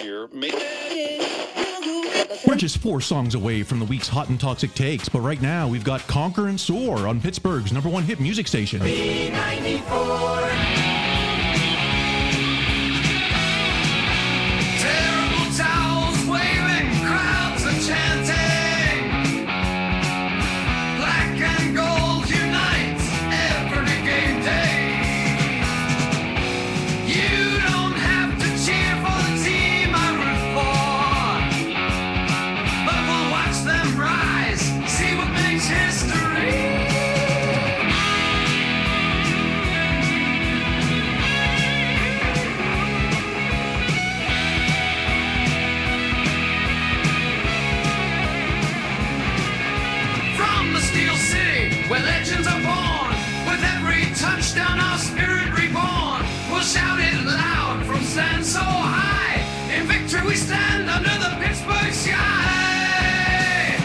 year. We're just 4 songs away from the week's hot and toxic takes, but right now we've got Conquer and Soar on Pittsburgh's #1 hit music station. B94. Terrible towels waving, crowds are chanting. Black and gold unite every game day. You don't have to cheer for the team I root for, but we'll watch them rise, see what makes history. Where legends are born, with every touchdown our spirit reborn. We'll shout it loud from stand so high. In victory we stand under the Pittsburgh sky.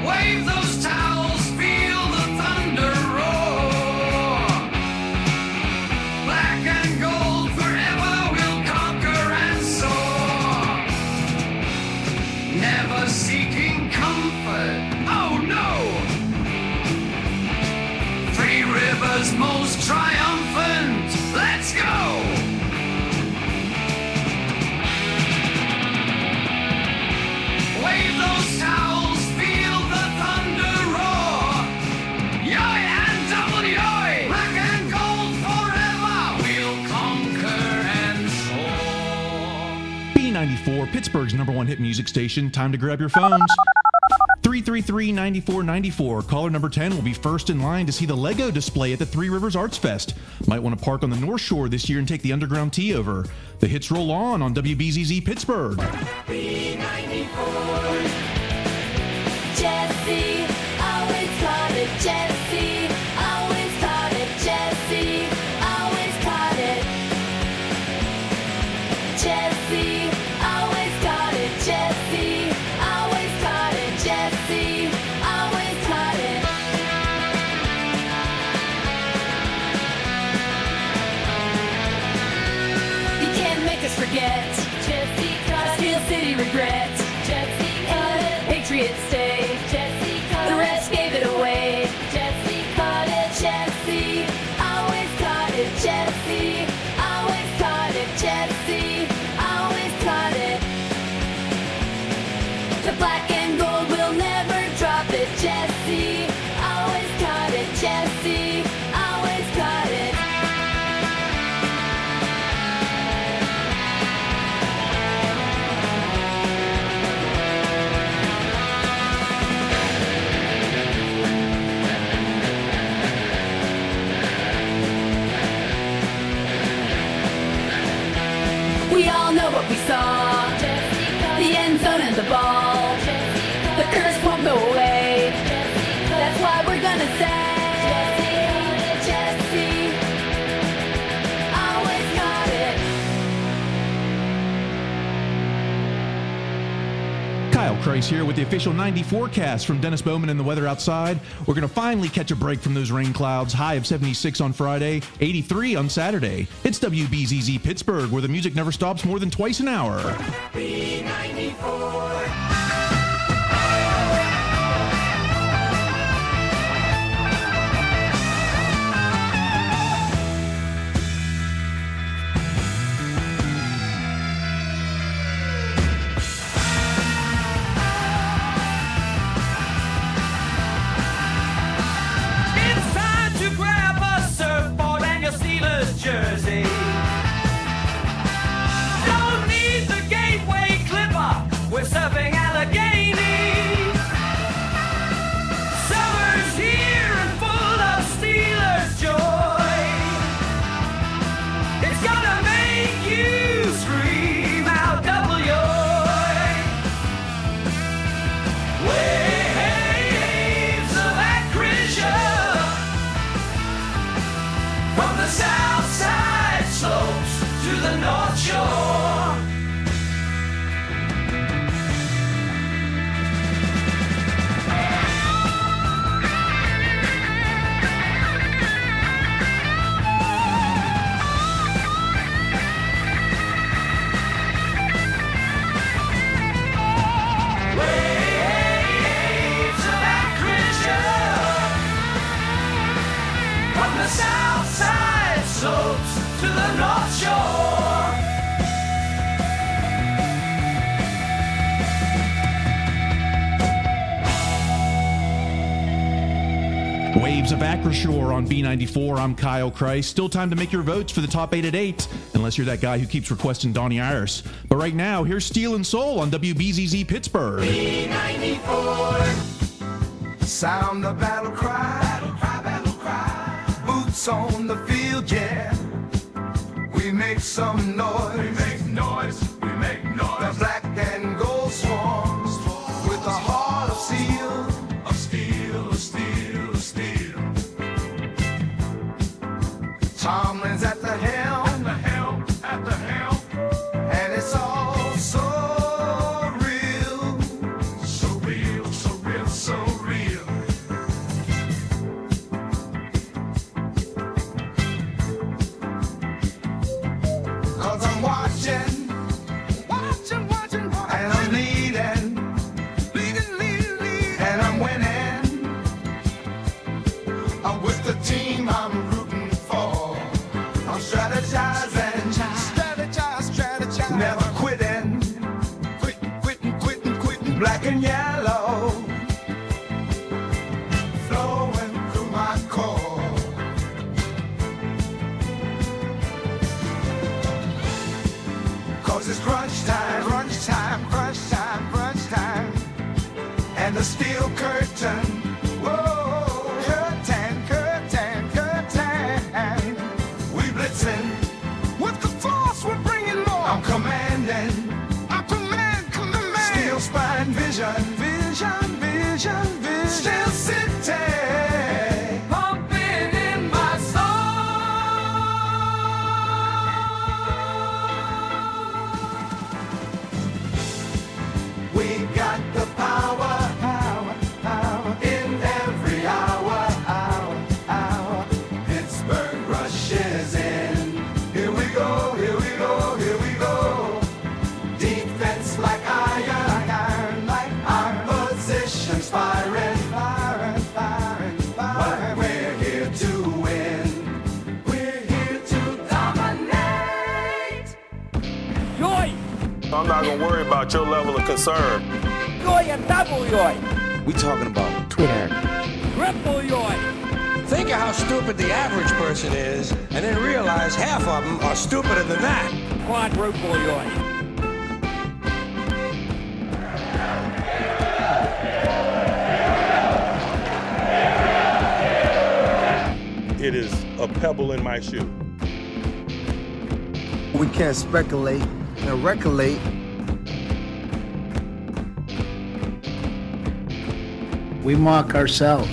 Wave those towels, feel the thunder roar. Black and gold forever we'll conquer and soar. Never seeking comfort, oh no. Three Rivers most triumphant, let's go! Wave those towels, feel the thunder roar. Yoy and double yoy, black and gold forever, we'll conquer and soar. B94, Pittsburgh's #1 hit music station. Time to grab your phones. 333-9494. Caller number 10 will be first in line to see the Lego display at the Three Rivers Arts Fest. Might want to park on the North Shore this year and take the Underground T over. The hits roll on WBZZ Pittsburgh. B94. Jesse, always caught it. Jesse, always caught it. Jesse, always caught it. Jesse, always caught it. Jesse, always caught it. Jesse, always caught it. You can't make us forget. Jesse caught it. Steel City regret. Jesse caught it. Patriots stay. Jesse caught it. The rest gave it away. Jesse caught it. Jesse, always caught it. Jesse, always caught it. Jesse, always caught it. The black and gold will never drop it. Jesse, always caught it. Jesse, always caught it. We all know what we saw. The end zone and the ball. The curse won't go away. That's why we're gonna say Jesse, always got it. Kyle Chrise here with the official 90 forecast from Dennis Bowman and the weather outside. We're going to finally catch a break from those rain clouds. High of 76 on Friday, 83 on Saturday. It's WBZZ Pittsburgh, where the music never stops more than twice an hour. B94. It's time to grab a surfboard and your Steelers jersey. Don't need the Gateway Clipper. We're surfing alligator. Braves of Acroshore on B94. I'm Kyle Chrise. Still time to make your votes for the top 8 at 8, unless you're that guy who keeps requesting Donnie Iris. But right now, here's Steel and Soul on WBZZ Pittsburgh. B94. Sound the battle cry. Battle cry, battle cry. Boots on the field, yeah. We make some noise. We make noise. We make noise. The black and gold swarms with a heart of steel. Of steel, of steel, of steel. Tomlin's at the helm. At the helm, at the helm. And it's all so real. So real, so real, so real. Cause I'm watching, watching, watching, watching. And I'm leading, leading, leading, leading. And I'm winning. I'm with the team I'm rooting for. I'm strategizing, strategize, strategize. Never quitting, quitting, quitting, quitting, quitting. Black and yellow, flowing through my core. Cause it's crunch time, crunch time, crunch time, crunch time. And the steel curtain, whoa, curtain, curtain, curtain. We blitzing with the force, we're bringing more. I'm commanding, I'm command. Steel spine vision, vision, vision, vision. Steel city, pumping in my soul. We got the power, power, power in every hour, hour, hour. Pittsburgh rushes in. Here we go, here we go, here we go. Defense like iron, like iron. Positions firing, firing, firing, firing. But we're here to win. We're here to dominate. Yoy! I'm not gonna worry about your level of concern. Yoy and double yoy! We talking about Twitter. Triple yoy! Think of how stupid the average person is, and then realize half of them are stupider than that. Quadruple yoy! It is a pebble in my shoe. We can't speculate and recollate. We mark ourselves.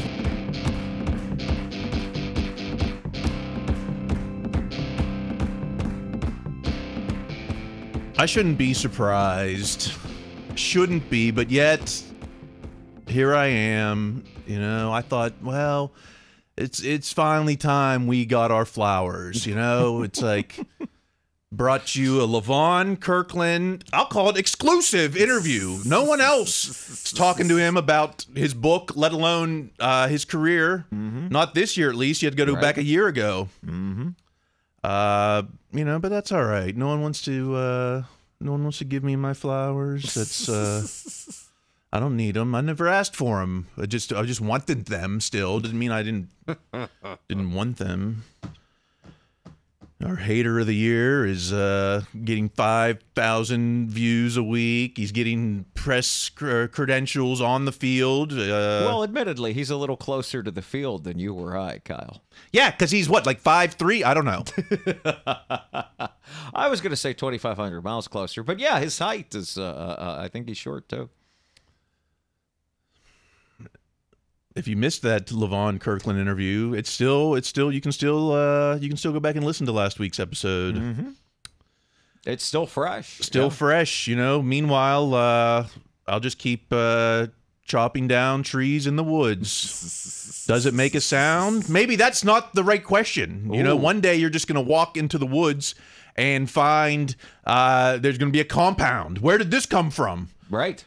I shouldn't be surprised. Shouldn't be, but yet here I am. You know, I thought, well, it's finally time we got our flowers. You know, it's like brought you a Levon Kirkland, I'll call it exclusive interview. No one else is talking to him about his book, let alone his career. Not this year, at least. You had to go back a year ago. You know, but that's all right. No one wants to give me my flowers. That's I don't need them. I never asked for them. I just wanted them still. Doesn't mean I didn't want them. Our hater of the year is getting 5,000 views a week. He's getting press credentials on the field. Well, admittedly, he's a little closer to the field than you or I, Kyle. Yeah, because he's what, like 5'3"? I don't know. I was going to say 2,500 miles closer, but yeah, his height is. I think he's short too. If you missed that Levon Kirkland interview, it's still you can still go back and listen to last week's episode. It's still fresh. Still fresh, you know. Meanwhile, I'll just keep chopping down trees in the woods. Does it make a sound? Maybe that's not the right question. You know, one day you're just going to walk into the woods and find there's going to be a compound. Where did this come from? Right.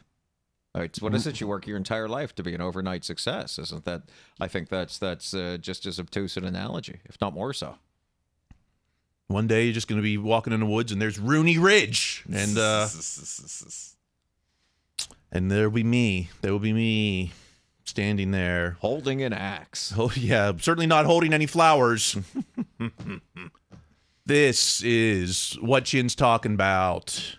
What is it? You work your entire life to be an overnight success, isn't that? I think that's just as obtuse an analogy, if not more so. One day you're just going to be walking in the woods and there's Rooney Ridge, and there will be me. There will be me standing there. Holding an axe. Oh, yeah, certainly not holding any flowers. This is what Yin's talking about.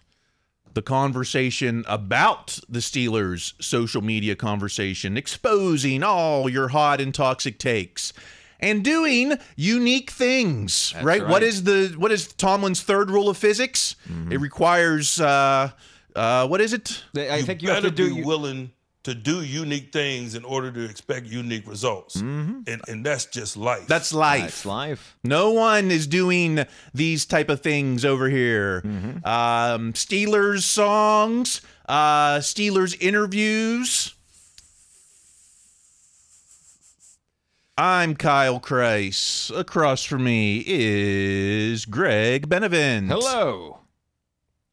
The conversation about the Steelers' social media conversation, exposing all your hot and toxic takes, and doing unique things. That's right? right. What is Tomlin's third rule of physics? It requires what is it? I think you have better to do be willing to do unique things in order to expect unique results. And that's just life. That's life. That's life. No one is doing these type of things over here. Steelers songs, Steelers interviews. I'm Kyle Chrise. Across from me is Greg Benevent. Hello.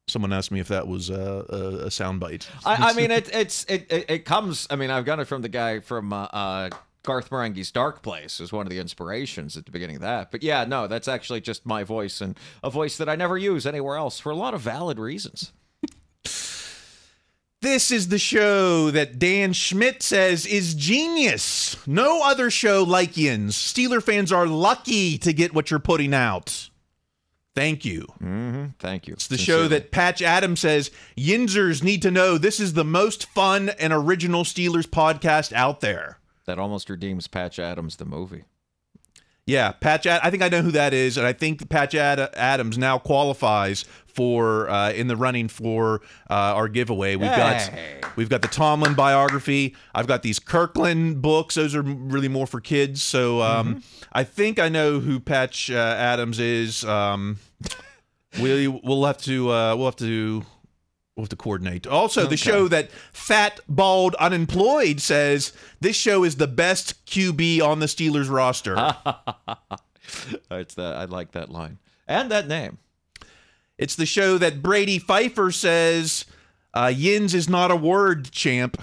Someone asked me if that was a soundbite. I mean, it comes. I mean, I've got it from the guy from Garth Marenghi's Dark Place is one of the inspirations at the beginning of that. But yeah, no, that's actually just my voice, and a voice that I never use anywhere else for a lot of valid reasons. This is the show that Dan Schmidt says is genius. No other show like Yin's. Steeler fans are lucky to get what you're putting out. Thank you. Thank you. It's the show that Patch Adams says Yinzers need to know this is the most fun and original Steelers podcast out there. That almost redeems Patch Adams, the movie. Yeah, I think I know who that is, and I think Patch Adams now qualifies for in the running for our giveaway. We've got the Tomlin biography. I've got these Kirkland books. Those are really more for kids. So I think I know who Patch Adams is. We'll have to coordinate. Also, the show that Fat Bald Unemployed says this show is the best QB on the Steelers roster. I like that line and that name. It's the show that Brady Pfeiffer says Yins is not a word champ.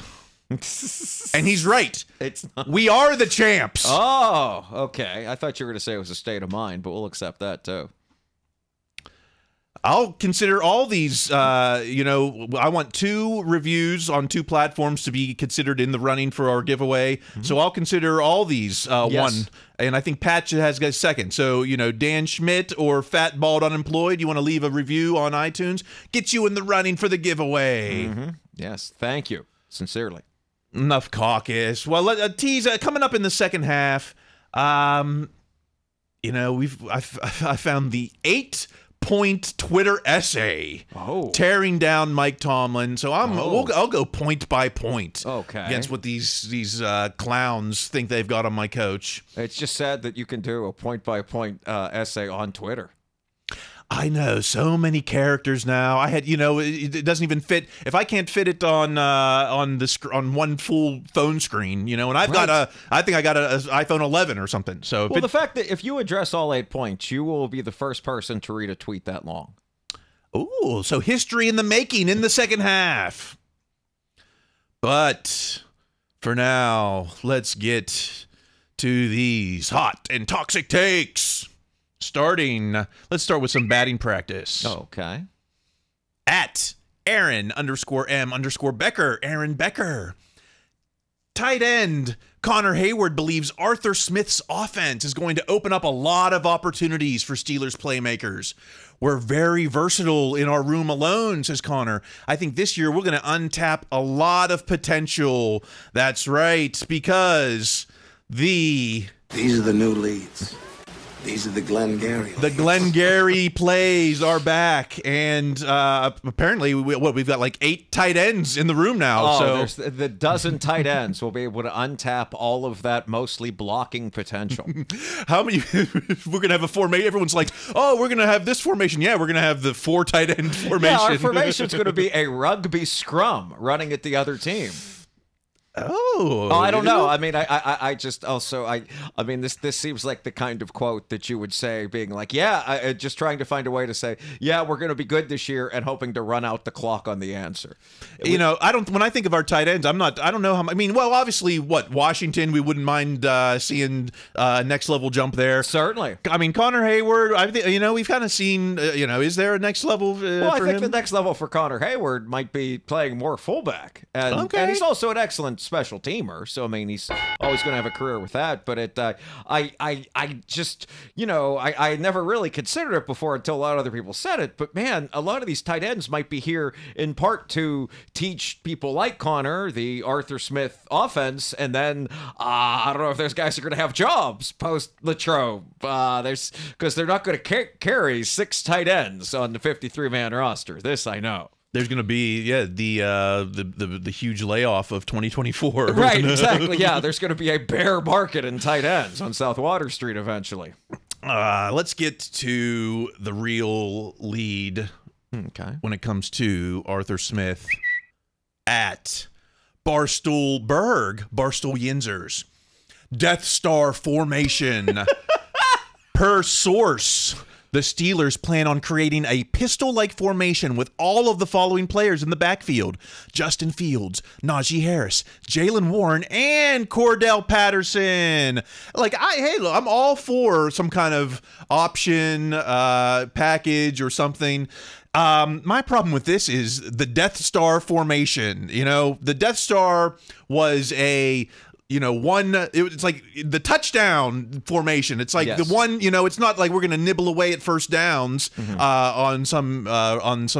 And he's right. It's not. We are the champs. Oh, okay. I thought you were going to say it was a state of mind, but we'll accept that too. I'll consider all these, I want 2 reviews on 2 platforms to be considered in the running for our giveaway. So I'll consider all these one. And I think Patch has got second. So, Dan Schmidt or Fat Bald Unemployed, you want to leave a review on iTunes? Get you in the running for the giveaway. Yes, thank you. Sincerely. Enough caucus. Well, tease coming up in the second half. I found the 8-point Twitter essay tearing down Mike Tomlin. So I'll go point by point against what these clowns think they've got on my coach. It's just sad that you can do a point by point essay on Twitter. I know, so many characters now. I had, it doesn't even fit. If I can't fit it on one full phone screen, and I've got I think I got an iPhone 11 or something. So the fact that if you address all 8 points, you will be the first person to read a tweet that long. Ooh, so history in the making in the second half. But for now, let's get to these hot and toxic takes. Let's start with some batting practice. Okay. At Aaron_M_Becker, Aaron Becker. Tight end Connor Hayward believes Arthur Smith's offense is going to open up a lot of opportunities for Steelers playmakers. We're very versatile in our room alone, says Connor. I think this year we're going to untap a lot of potential. That's right, because These are the new leads. These are the Glengarry. The Glengarry plays are back, and apparently, we've got like 8 tight ends in the room now. There's the dozen tight ends will be able to untap all of that mostly blocking potential. How many? We're gonna have a formation. Everyone's like, "Oh, we're gonna have this formation." Yeah, we're gonna have the 4 tight end formation. Yeah, our formation's gonna be a rugby scrum running at the other team. Oh, I don't know. I mean, I mean, this seems like the kind of quote that you would say, being like, just trying to find a way to say, yeah, we're going to be good this year, and hoping to run out the clock on the answer. When I think of our tight ends, I don't know how. I mean, well, obviously, Washington, we wouldn't mind seeing next level jump there. Certainly. I mean, Connor Hayward. I think we've kind of seen. Is there a next level? I think the next level for Connor Hayward might be playing more fullback, and he's also an excellent special teamer. So, I mean, he's always going to have a career with that. But I just, I never really considered it before until a lot of other people said it. But, man, a lot of these tight ends might be here in part to teach people like Connor the Arthur Smith offense. And then I don't know if those guys are going to have jobs post-Latrobe. Because they're not going to carry 6 tight ends on the 53-man roster. This I know. There's going to be the huge layoff of 2024. Right, exactly. Yeah, there's going to be a bear market in tight ends on South Water Street eventually. Let's get to the real lead. Okay. When it comes to Arthur Smith at Barstool Yinzers. Death Star formation. Per source, the Steelers plan on creating a pistol-like formation with all of the following players in the backfield: Justin Fields, Najee Harris, Jalen Warren, and Cordell Patterson. I'm all for some kind of option package or something. My problem with this is the Death Star formation. The Death Star was it's like the touchdown formation. It's like the one, it's not like we're going to nibble away at first downs on some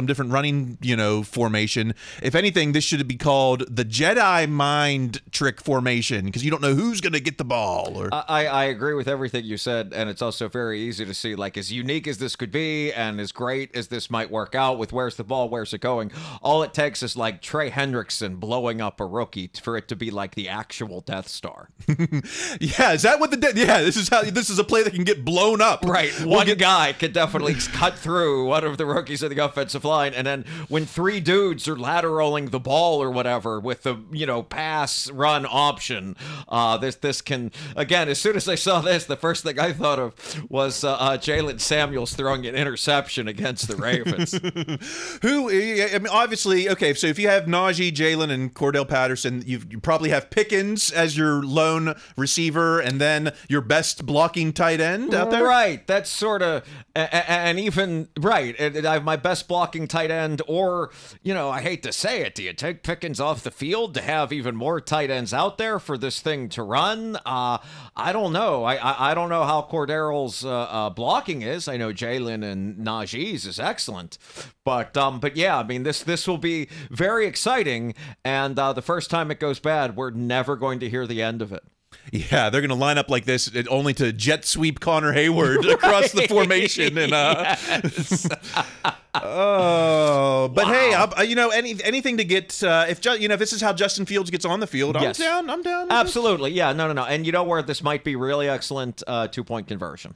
different running, formation. If anything, this should be called the Jedi mind trick formation, because you don't know who's going to get the ball. I agree with everything you said, and it's also very easy to see, like, as unique as this could be and as great as this might work out with where's the ball, where's it going, all it takes is like Trey Hendrickson blowing up a rookie for it to be like the actual Death Star. Yeah, is that what this is a play that can get blown up. Right. One guy could definitely cut through one of the rookies of the offensive line, and then when 3 dudes are lateraling the ball or whatever with the pass run option, this can, again, as soon as I saw this, the first thing I thought of was Jalen Samuels throwing an interception against the Ravens. Obviously, okay, so if you have Najee, Jalen, and Cordell Patterson, you probably have Pickens as your lone receiver and then your best blocking tight end out there. Right. That's sort of, and even, right, I have my best blocking tight end, or, I hate to say it, do you take Pickens off the field to have even more tight ends out there for this thing to run? I don't know. I don't know how Cordero's blocking is. I know Jalen and Najee's is excellent. But yeah, I mean, this will be very exciting, and the first time it goes bad, we're never going to hear the end of it. Yeah, they're going to line up like this only to jet sweep Connor Hayward across the formation. And but wow. Hey, anything to get if this is how Justin Fields gets on the field, I'm down. I'm down. Absolutely, yeah, no, and you know where this might be really excellent 2-point conversion.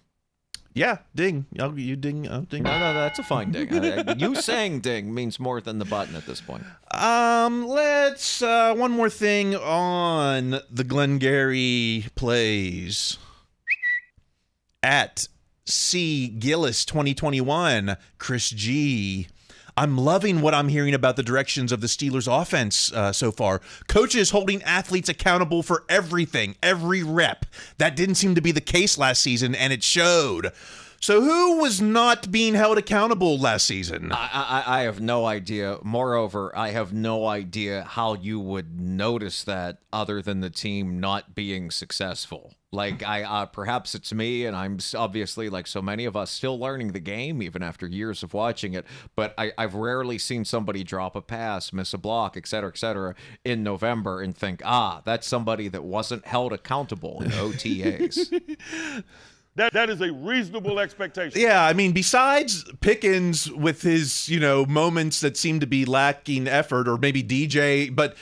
Yeah, ding. You ding. Ding. No, that's a fine ding. You saying ding means more than the button at this point. Let's one more thing on the Glengarry plays. At C Gillis 2021, Chris G. I'm loving what I'm hearing about the directions of the Steelers offense so far. Coaches holding athletes accountable for everything, every rep. That didn't seem to be the case last season, and it showed. So who was not being held accountable last season? I have no idea. Moreover, I have no idea how you would notice that other than the team not being successful. Like, perhaps it's me, and I'm obviously, like so many of us, still learning the game, even after years of watching it. But I've rarely seen somebody drop a pass, miss a block, et cetera, in November and think, that's somebody that wasn't held accountable in OTAs. That is a reasonable expectation. Yeah, I mean, besides Pickens with his, moments that seem to be lacking effort, or maybe DJ, but,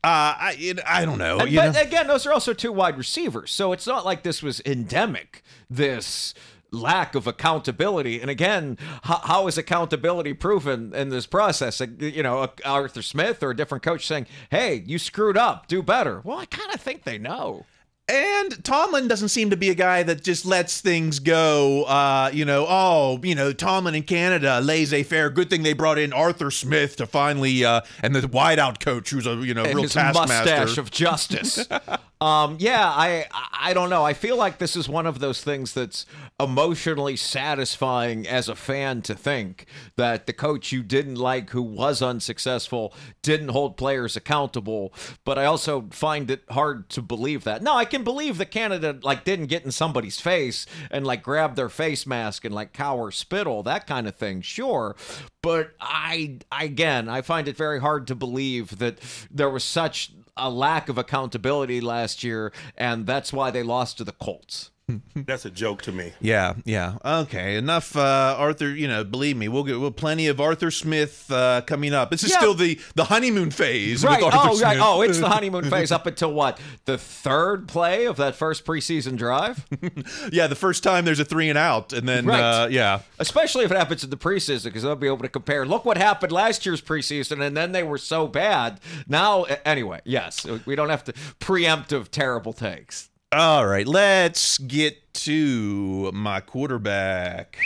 I don't know. But again, those are also 2 wide receivers, so it's not like this was endemic, this lack of accountability. And again, how is accountability proven in this process? Arthur Smith or a different coach saying, hey, you screwed up, do better. Well, I kind of think they know. And Tomlin doesn't seem to be a guy that just lets things go. Tomlin in Canada, laissez-faire. Good thing they brought in Arthur Smith to finally, and the wideout coach who's a real his taskmaster. Mustache of justice. Yeah, I don't know. I feel like this is one of those things that's emotionally satisfying as a fan to think that the coach you didn't like, who was unsuccessful, didn't hold players accountable. But I also find it hard to believe that. No, I can believe that Canada didn't get in somebody's face and grab their face mask and cower spittle, that kind of thing. Sure. But I find it very hard to believe that there was such a lack of accountability last year, and that's why they lost to the Colts. That's a joke to me. Yeah. Okay, enough Arthur, believe me, we'll get plenty of Arthur Smith coming up. This is still the honeymoon phase right. with Arthur Smith. Right. Oh, it's the honeymoon phase up until what? The third play of that first preseason drive? Yeah, the first time there's a 3 and out, and then right. Especially if it happens in the preseason, because they'll be able to compare. Look what happened last year's preseason, and then they were so bad. Now, anyway, yes, we don't have to preemptive terrible takes. All right, let's get to my quarterback.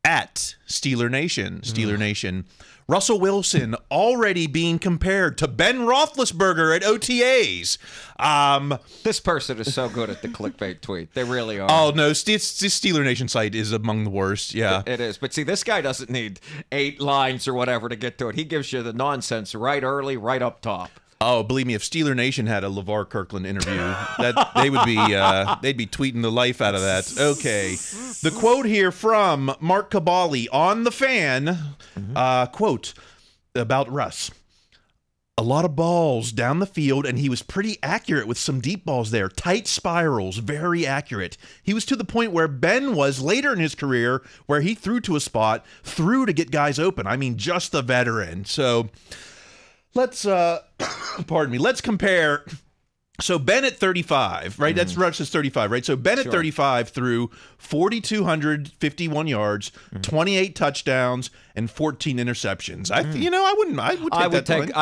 At Steeler Nation, Russell Wilson already being compared to Ben Roethlisberger at OTAs. This person is so good at the clickbait tweet. They really are. Oh, no, this Steeler Nation site is among the worst, yeah. It is. But see, this guy doesn't need 8 lines or whatever to get to it. He gives you the nonsense right early, right up top. Oh, believe me, if Steeler Nation had a LeVar Kirkland interview, they would be they'd be tweeting the life out of that. Okay, the quote here from Mark Cabali on The Fan, quote about Russ: a lot of balls down the field, and he was pretty accurate with some deep balls there. Tight spirals, very accurate. He was to the point where Ben was later in his career, where he threw to a spot, threw to get guys open. I mean, just a veteran. So let's pardon me, let's compare. So Ben at 35, right? That's Russ's 35, right? So Ben at 35 threw 4,251 yards, 28 touchdowns, and 14 interceptions. I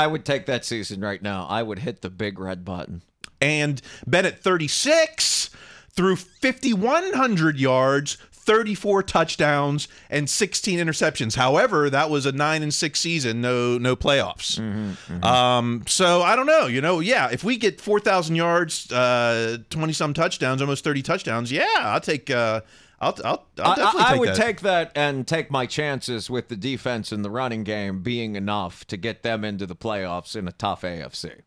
would take that season right now. I would hit the big red button. And Ben at 36 threw 5,100 yards, 34 touchdowns, and 16 interceptions. However, that was a 9-6 season, no playoffs. So I don't know. If we get 4,000 yards, 20-some touchdowns, almost 30 touchdowns, I'll take. I'll definitely take that. I would take that and take my chances with the defense and the running game being enough to get them into the playoffs in a tough AFC.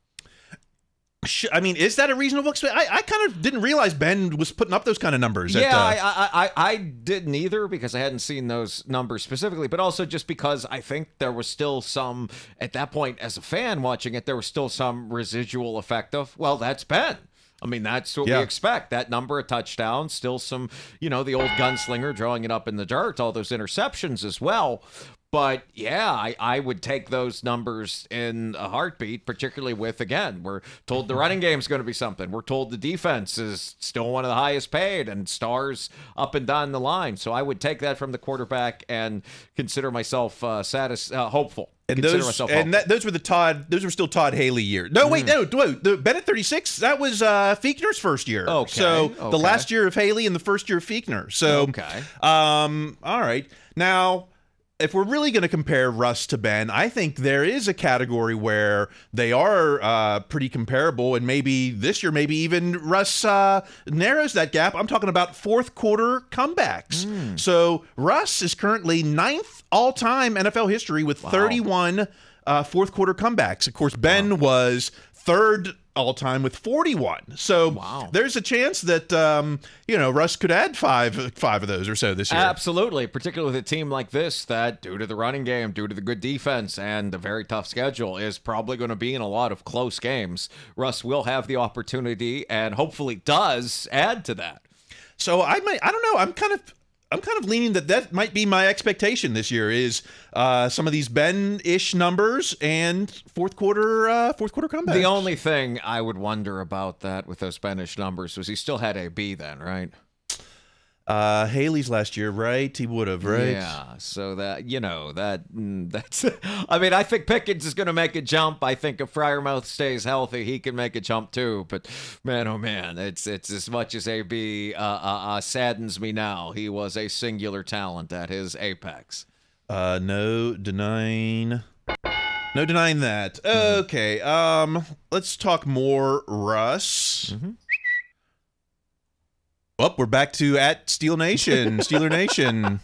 I mean, is that a reasonable expectation? I kind of didn't realize Ben was putting up those kind of numbers. Yeah, I didn't either, because I hadn't seen those numbers specifically, but also just because I think there was still some, at that point as a fan watching it, there was still some residual effect of, well, that's Ben. I mean, that's what we expect. That number of touchdowns, still some, the old gunslinger drawing it up in the dirt, all those interceptions as well. But, I would take those numbers in a heartbeat, particularly with, again, we're told the running game's going to be something. We're told the defense is still one of the highest paid and stars up and down the line. So I would take that from the quarterback and consider myself hopeful. And those were still Todd Haley years. No, wait, the Ben at 36, that was Fiechner's first year. Okay. So the last year of Haley and the first year of Fiechner. So, all right. Now, if we're really going to compare Russ to Ben, I think there is a category where they are pretty comparable, and maybe this year, maybe even Russ narrows that gap. I'm talking about fourth quarter comebacks. So Russ is currently 9th all-time NFL history with 31 fourth quarter comebacks. Of course, Ben was 3rd all-time with 41. So there's a chance that Russ could add five of those or so this year. Absolutely, particularly with a team like this that, due to the running game, due to the good defense and the very tough schedule, is probably going to be in a lot of close games. Russ will have the opportunity and hopefully does add to that. So I don't know, I'm kind of leaning that might be my expectation this year, is some of these Ben-ish numbers and fourth quarter comebacks. The only thing I would wonder about that with those Ben-ish numbers was he still had a B then, right? Haley's last year, right? He would have, right? Yeah, so that's, I mean, I think Pickens is going to make a jump. I think if Freiermuth stays healthy, he can make a jump too. But man, oh man, it's as much as AB saddens me now. He was a singular talent at his apex. No denying No denying that. Okay, let's talk more Russ. Oh, we're back to at Steel Nation, Steeler Nation.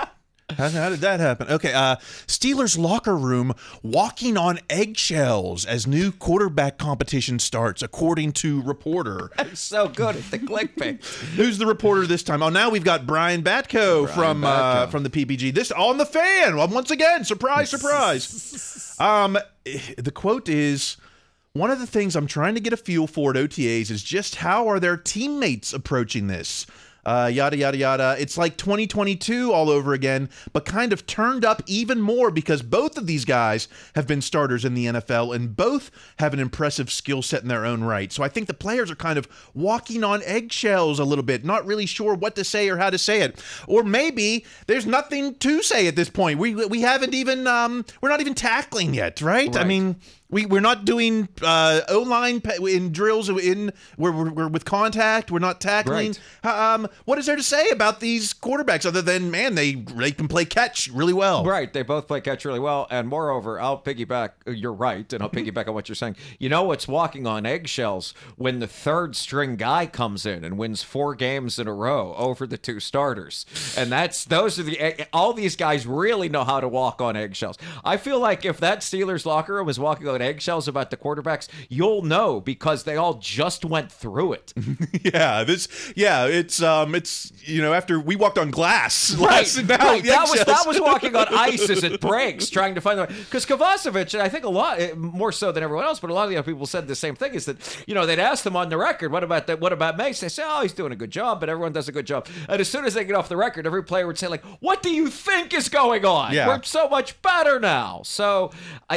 How did that happen? Okay, Steelers locker room walking on eggshells as new quarterback competition starts, according to reporter. I'm so good at the clickbait. Who's the reporter this time? Oh, now we've got Brian Batko from the PPG. This on the Fan. Once again, surprise. The quote is, one of the things I'm trying to get a feel for at OTAs is just how are their teammates approaching this? Yada, yada, yada. It's like 2022 all over again, but kind of turned up even more because both of these guys have been starters in the NFL and both have an impressive skill set in their own right. So I think the players are kind of walking on eggshells a little bit, not really sure what to say or how to say it. Or maybe there's nothing to say at this point. We haven't even, we're not even tackling yet, right? I mean, we're not doing O-line in drills we're with contact. We're not tackling. Right. What is there to say about these quarterbacks other than, man, they can play catch really well? Right. They both play catch really well. And moreover, I'll piggyback. You're right. And I'll piggyback on what you're saying. You know what's walking on eggshells when the third string guy comes in and wins 4 games in a row over the 2 starters. And all these guys really know how to walk on eggshells. I feel like if that Steelers locker room was walking on eggshells about the quarterbacks, you'll know because they all just went through it. It's after we walked on glass. Right. That was walking on ice as it breaks, trying to find the way. Because Kovacevic, I think a lot more so than everyone else, but a lot of the other people said the same thing. Is that they'd ask them on the record, what about Mace? They say, oh, he's doing a good job, but everyone does a good job. And as soon as they get off the record, every player would say, like, what do you think is going on? Yeah. We're so much better now. So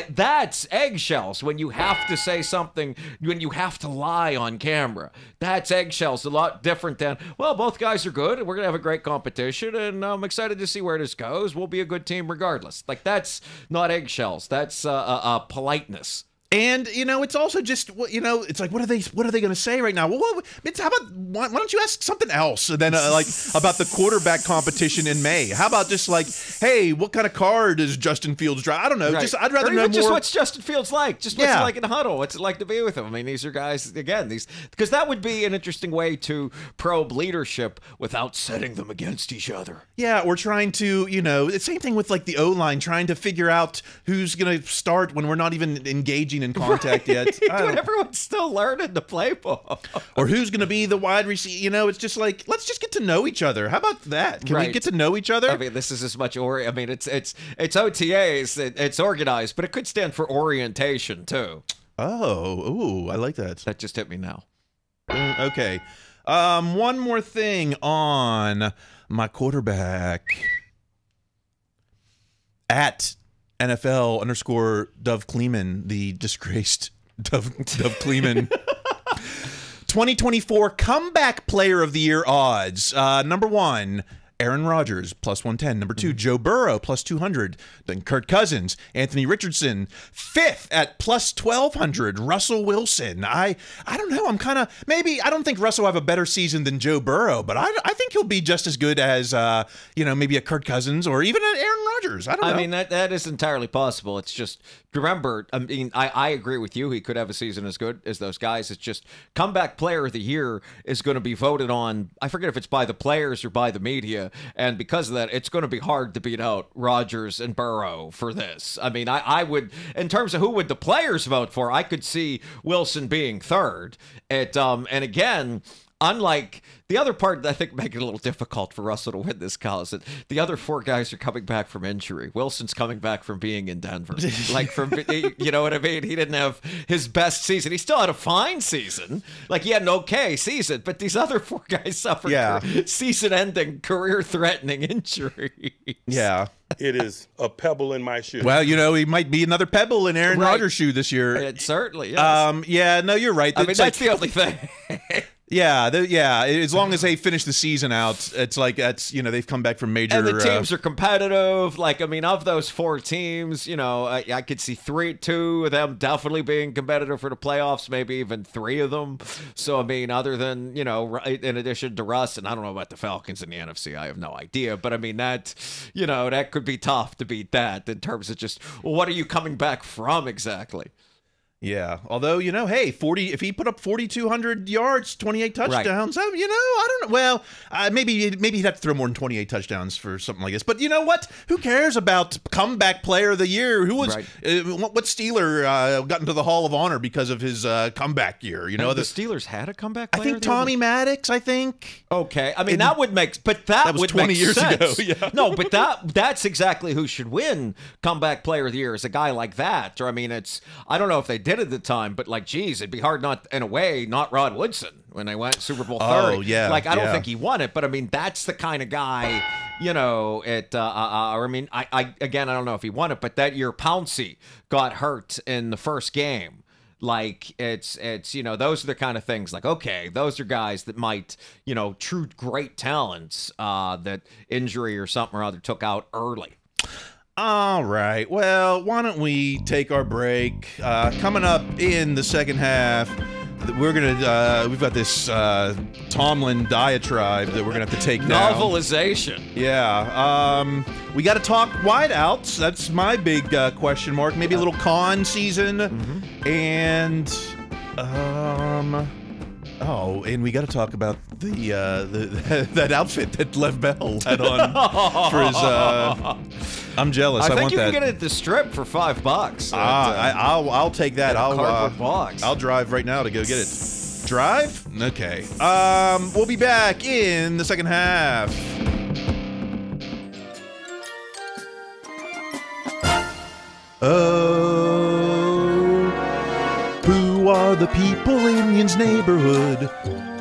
that's eggshells. When you have to say something, when you have to lie on camera, that's eggshells. A lot different than, well, both guys are good and we're going to have a great competition and I'm excited to see where this goes. We'll be a good team regardless. Like, that's not eggshells. That's politeness. And it's also just it's like what are they going to say right now? Well, how about why don't you ask something else than like about the quarterback competition in May? How about just like, hey, what kind of car does Justin Fields drive? I don't know. Right. I'd rather know more. Just what's Justin Fields like? Just what's he like in the huddle? What's it like to be with him? I mean, these are guys because that would be an interesting way to probe leadership without setting them against each other. Yeah, or trying to the same thing with like the O-line, trying to figure out who's going to start when we're not even engaging in contact yet. Dude, everyone's still learning to play ball. Or who's going to be the wide receiver? It's just like, let's just get to know each other. How about that? Can we get to know each other? I mean, this is as much it's OTAs. It's organized, but it could stand for orientation too. Oh, I like that. That just hit me now. Okay. One more thing on my quarterback. At NFL_Dove Kleeman, the disgraced Dove Kleeman. 2024 Comeback Player of the Year odds. Number 1, Aaron Rodgers, +110. Number 2, Joe Burrow, +200. Then Kirk Cousins, Anthony Richardson. 5th at +1200, Russell Wilson. I don't know. I'm kind of, maybe, I don't think Russell will have a better season than Joe Burrow, but I think he'll be just as good as, maybe a Kirk Cousins or even an Aaron Rodgers. I don't know. I mean, that is entirely possible. It's just, remember, I mean, I agree with you. He could have a season as good as those guys. It's just Comeback Player of the Year is going to be voted on, I forget if it's by the players or by the media. And because of that, it's going to be hard to beat out Rodgers and Burrow for this. I mean, I would, in terms of who would the players vote for, I could see Wilson being third. And again, unlike the other part that I think make it a little difficult for Russell to win this, Kyle, is that the other 4 guys are coming back from injury. Wilson's coming back from being in Denver. You know what I mean? He didn't have his best season. He still had a fine season. Like, he had an okay season, but these other 4 guys suffered season-ending, career-threatening injuries. Yeah. It is a pebble in my shoe. Well, he might be another pebble in Aaron Rodgers' shoe this year. It certainly is. Yeah, no, you're right. I mean, that's the only thing. Yeah, as long as they finish the season out, it's like they've come back from major. And the teams are competitive. Like, I mean, of those 4 teams, I could see 2 of them definitely being competitive for the playoffs, maybe even 3 of them. So, I mean, other than, in addition to Russ, and I don't know about the Falcons in the NFC, I have no idea. But, I mean, that could be tough to beat that in terms of just, well, what are you coming back from exactly? Yeah, although, hey, 40. If he put up 4,200 yards, 28 touchdowns, I don't know. Well, maybe he'd have to throw more than 28 touchdowns for something like this. But you know what? Who cares about comeback player of the year? Who was what Steeler got into the Hall of Honor because of his comeback year? The Steelers had a comeback player. I think Tommy Maddox. I think. Okay, I mean that would make, but that was would 20 make years sense. ago. Yeah. No, but that's exactly who should win comeback player of the year is a guy like that. Or I mean, I don't know if they did at the time, but like, geez, it'd be hard not Rod Woodson when they went Super Bowl 30. Oh, yeah. Like, I don't think he won it, but I mean, that's the kind of guy, I mean, I don't know if he won it, but that year Pouncey got hurt in the first game. Like, it's those are the kind of things like, okay, those are guys that might, true great talents that injury or something or other took out early. All right. Well, why don't we take our break? Coming up in the second half, we're we've got this Tomlin diatribe that we're gonna have to take down. Novelization. Yeah. We got to talk wideouts. That's my big question mark. Maybe a little Khan season, and and we got to talk about that outfit that Lev Bell had on for his. I'm jealous. I think want you that. can get it at the Strip for $5. I'll take that. I'll drive right now to go get it. Drive? Okay. We'll be back in the second half. Oh, who are the people in Yin's neighborhood?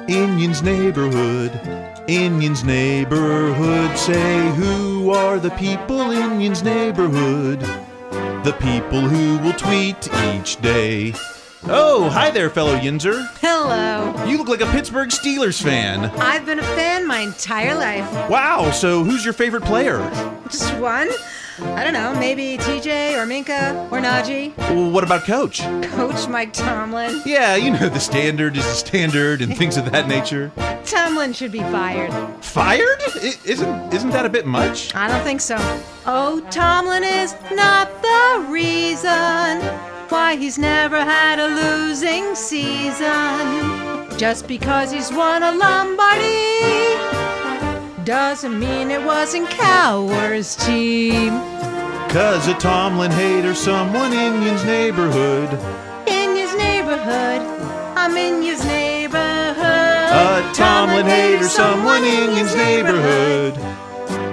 In Yin's neighborhood. In Yin's neighborhood, say, who are the people in Yin's neighborhood? The people who will tweet each day. Oh, hi there, fellow Yinzer. Hello. You look like a Pittsburgh Steelers fan. I've been a fan my entire life. Wow, so who's your favorite player? Just one? I don't know, maybe TJ or Minka or Najee. Well, what about Coach? Coach Mike Tomlin. Yeah, the standard is the standard and things of that nature. Tomlin should be fired. Fired? Isn't that a bit much? I don't think so. Oh, Tomlin is not the reason why he's never had a losing season. Just because he's won a Lombardi doesn't mean it wasn't Cowher's team. 'Cause a Tomlin hater, someone in Yin's neighborhood. In Yin's neighborhood, I'm in Yin's neighborhood. A Tomlin hater, someone in Yin's neighborhood.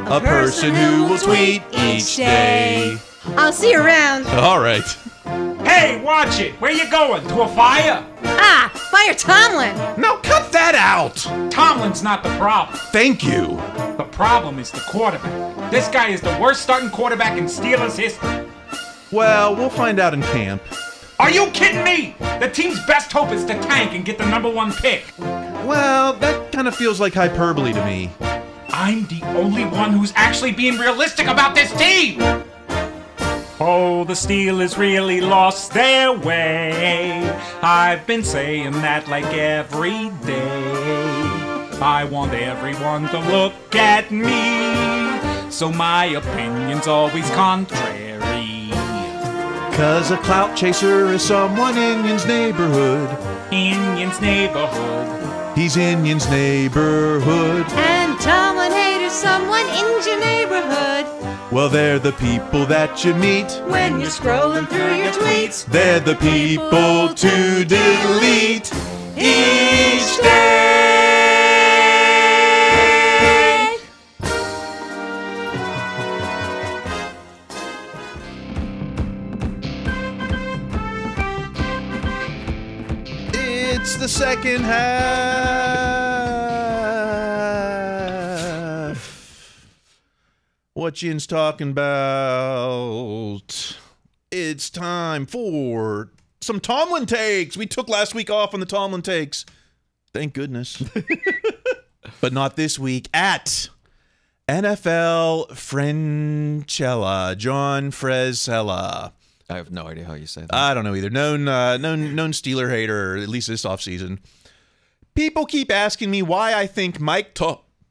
A person who will tweet each day. I'll see you around. All right. Hey, watch it! Where you going? To a fire? Ah, fire Tomlin! No, cut that out! Tomlin's not the problem. Thank you. The problem is the quarterback. This guy is the worst starting quarterback in Steelers history. Well, we'll find out in camp. Are you kidding me? The team's best hope is to tank and get the #1 pick. Well, that kind of feels like hyperbole to me. I'm the only one who's actually being realistic about this team! Oh, the Steelers really lost their way. I've been saying that like every day. I want everyone to look at me, so my opinion's always contrary. 'Cause a clout chaser is someone in Yin's neighborhood. In Yin's neighborhood. He's in Yin's neighborhood. And Tomlin haters someone in your neighborhood. Well, they're the people that you meet when you're scrolling through your tweets. They're the people to delete each day. It's the second half. What Yin's talking about? It's time for some Tomlin takes. We took last week off on the Tomlin takes. Thank goodness. But not this week at NFL Francella, John Fresella. I have no idea how you say that. I don't know either. Known Steeler hater, at least this offseason. People keep asking me why I think Mike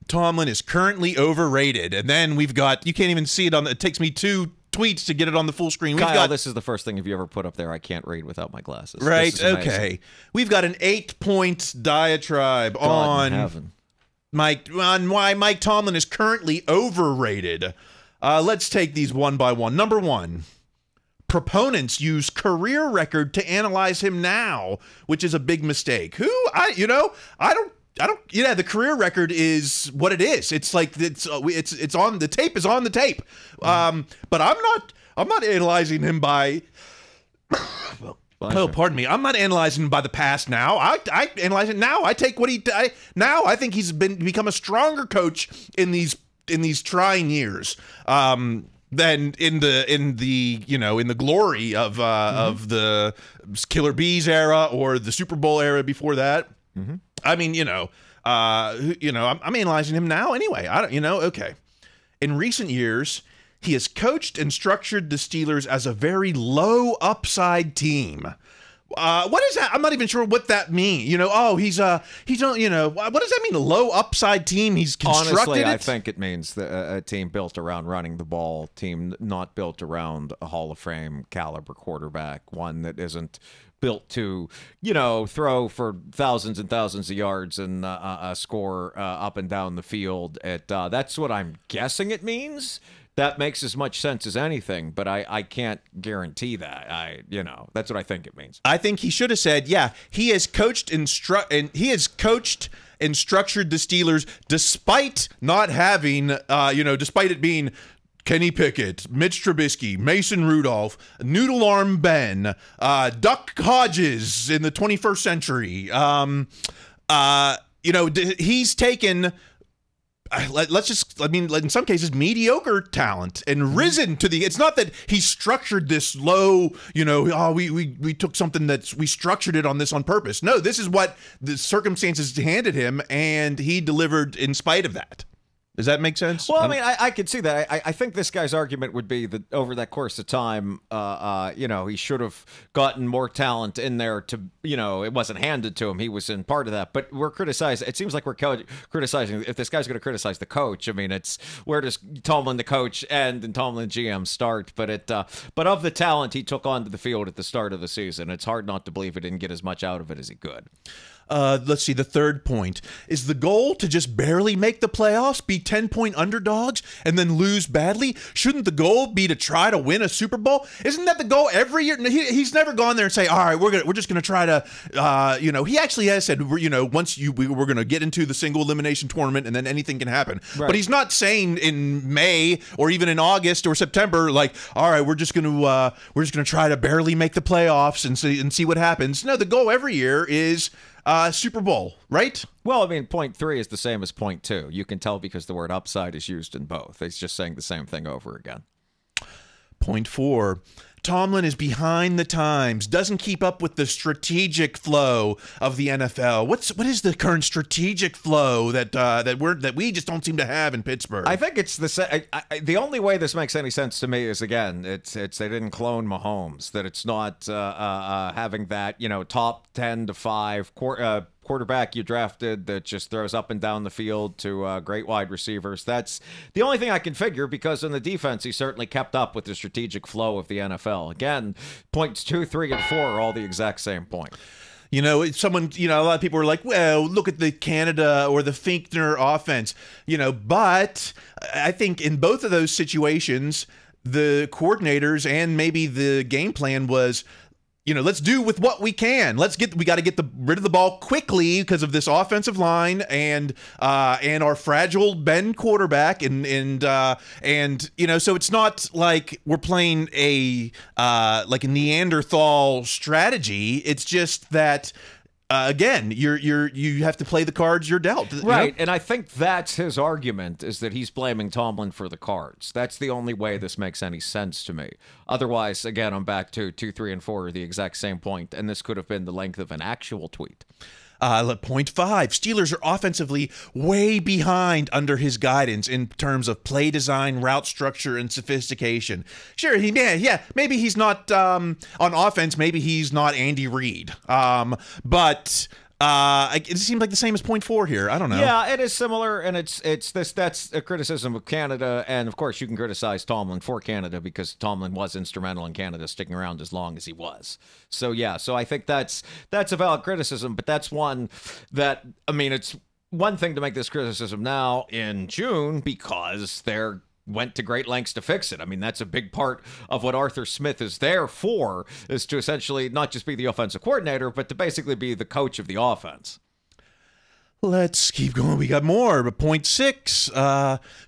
Tomlin is currently overrated. And then we've got, you can't even see it it takes me 2 tweets to get it on the full screen. Kyle, this is the first thing you ever put up there. I can't read without my glasses. Right, okay. We've got an 8-point diatribe on why Mike Tomlin is currently overrated. Let's take these one by one. Number 1. Proponents use career record to analyze him now, which is a big mistake. The career record is what it is. It's like it's on the tape is on the tape. But I'm not analyzing him by pardon me. I'm not analyzing him by the past now. I analyze it now. I take what now I think he's become a stronger coach in these trying years. Than in the glory of the Killer Bees era or the Super Bowl era before that. Mm-hmm. I mean, I'm analyzing him now anyway. Okay. In recent years, he has coached and structured the Steelers as a very low upside team. What is that? I'm not even sure what that means. He's what does that mean? A low upside team he's constructed? Honestly, I think it means a team built around running the ball, team not built around a Hall of Fame caliber quarterback, one that isn't built to, throw for thousands and thousands of yards and score up and down the field. That's what I'm guessing it means. That makes as much sense as anything, but I can't guarantee that. That's what I think it means. I think he should have said, he has coached and structured the Steelers despite not having, despite it being Kenny Pickett, Mitch Trubisky, Mason Rudolph, Noodle Arm Ben, Duck Hodges in the 21st century. He's taken. In some cases, mediocre talent and risen to the. It's not that he structured this low. We took something we structured it on this on purpose. No, this is what the circumstances handed him, and he delivered in spite of that. Does that make sense? Well, I could see that. I think this guy's argument would be that over that course of time, he should have gotten more talent in there to, it wasn't handed to him. He was in part of that. But we're criticizing. It seems like we're criticizing. If this guy's going to criticize the coach, it's where does Tomlin the coach end and Tomlin GM start? But of the talent he took onto the field at the start of the season, it's hard not to believe he didn't get as much out of it as he could. Let's see, the third point. Is the goal to just barely make the playoffs, be 10-point underdogs, and then lose badly? Shouldn't the goal be to try to win a Super Bowl? Isn't that the goal every year? He's never gone there and say, all right, we're just going to try to, he actually has said, we're going to get into the single elimination tournament and then anything can happen. Right. But he's not saying in May or even in August or September, like, all right, we're just going to try to barely make the playoffs and see what happens. No, the goal every year is Super Bowl, right? Well, point 3 is the same as point 2. You can tell because the word upside is used in both. He's just saying the same thing over again. Point 4. Tomlin is behind the times, doesn't keep up with the strategic flow of the NFL. What is the current strategic flow that we just don't seem to have in Pittsburgh? I think it's the only way this makes any sense to me is, again, it's they didn't clone Mahomes, that it's not having that top 10 to 5 quarterback you drafted that just throws up and down the field to great wide receivers. That's the only thing I can figure, because in the defense, he certainly kept up with the strategic flow of the NFL. Again, points 2, 3, and 4 are all the exact same point. A lot of people are like, well, look at the Canada or the Finkner offense, but I think in both of those situations, the coordinators and maybe the game plan was, let's do with what we can. We got to get rid of the ball quickly because of this offensive line and our fragile Ben quarterback and so it's not like we're playing a Neanderthal strategy. It's just that again, you have to play the cards you're dealt. Right, and I think that's his argument, is that he's blaming Tomlin for the cards. That's the only way this makes any sense to me. Otherwise, again, I'm back to 2, 3, and 4 are the exact same point, and this could have been the length of an actual tweet. Point 5, Steelers are offensively way behind under his guidance in terms of play design, route structure, and sophistication. Sure, maybe he's not on offense, maybe he's not Andy Reid, but it seems like the same as point 4 here. I don't know. Yeah, it is similar, and that's a criticism of Canada, and of course you can criticize Tomlin for Canada because Tomlin was instrumental in Canada sticking around as long as he was. So yeah, so I think that's a valid criticism, but that's one that, I mean, it's one thing to make this criticism now in June because they're went to great lengths to fix it. I mean, that's a big part of what Arthur Smith is there for, is to essentially not just be the offensive coordinator, but to basically be the coach of the offense. Let's keep going. We got more, but point 6,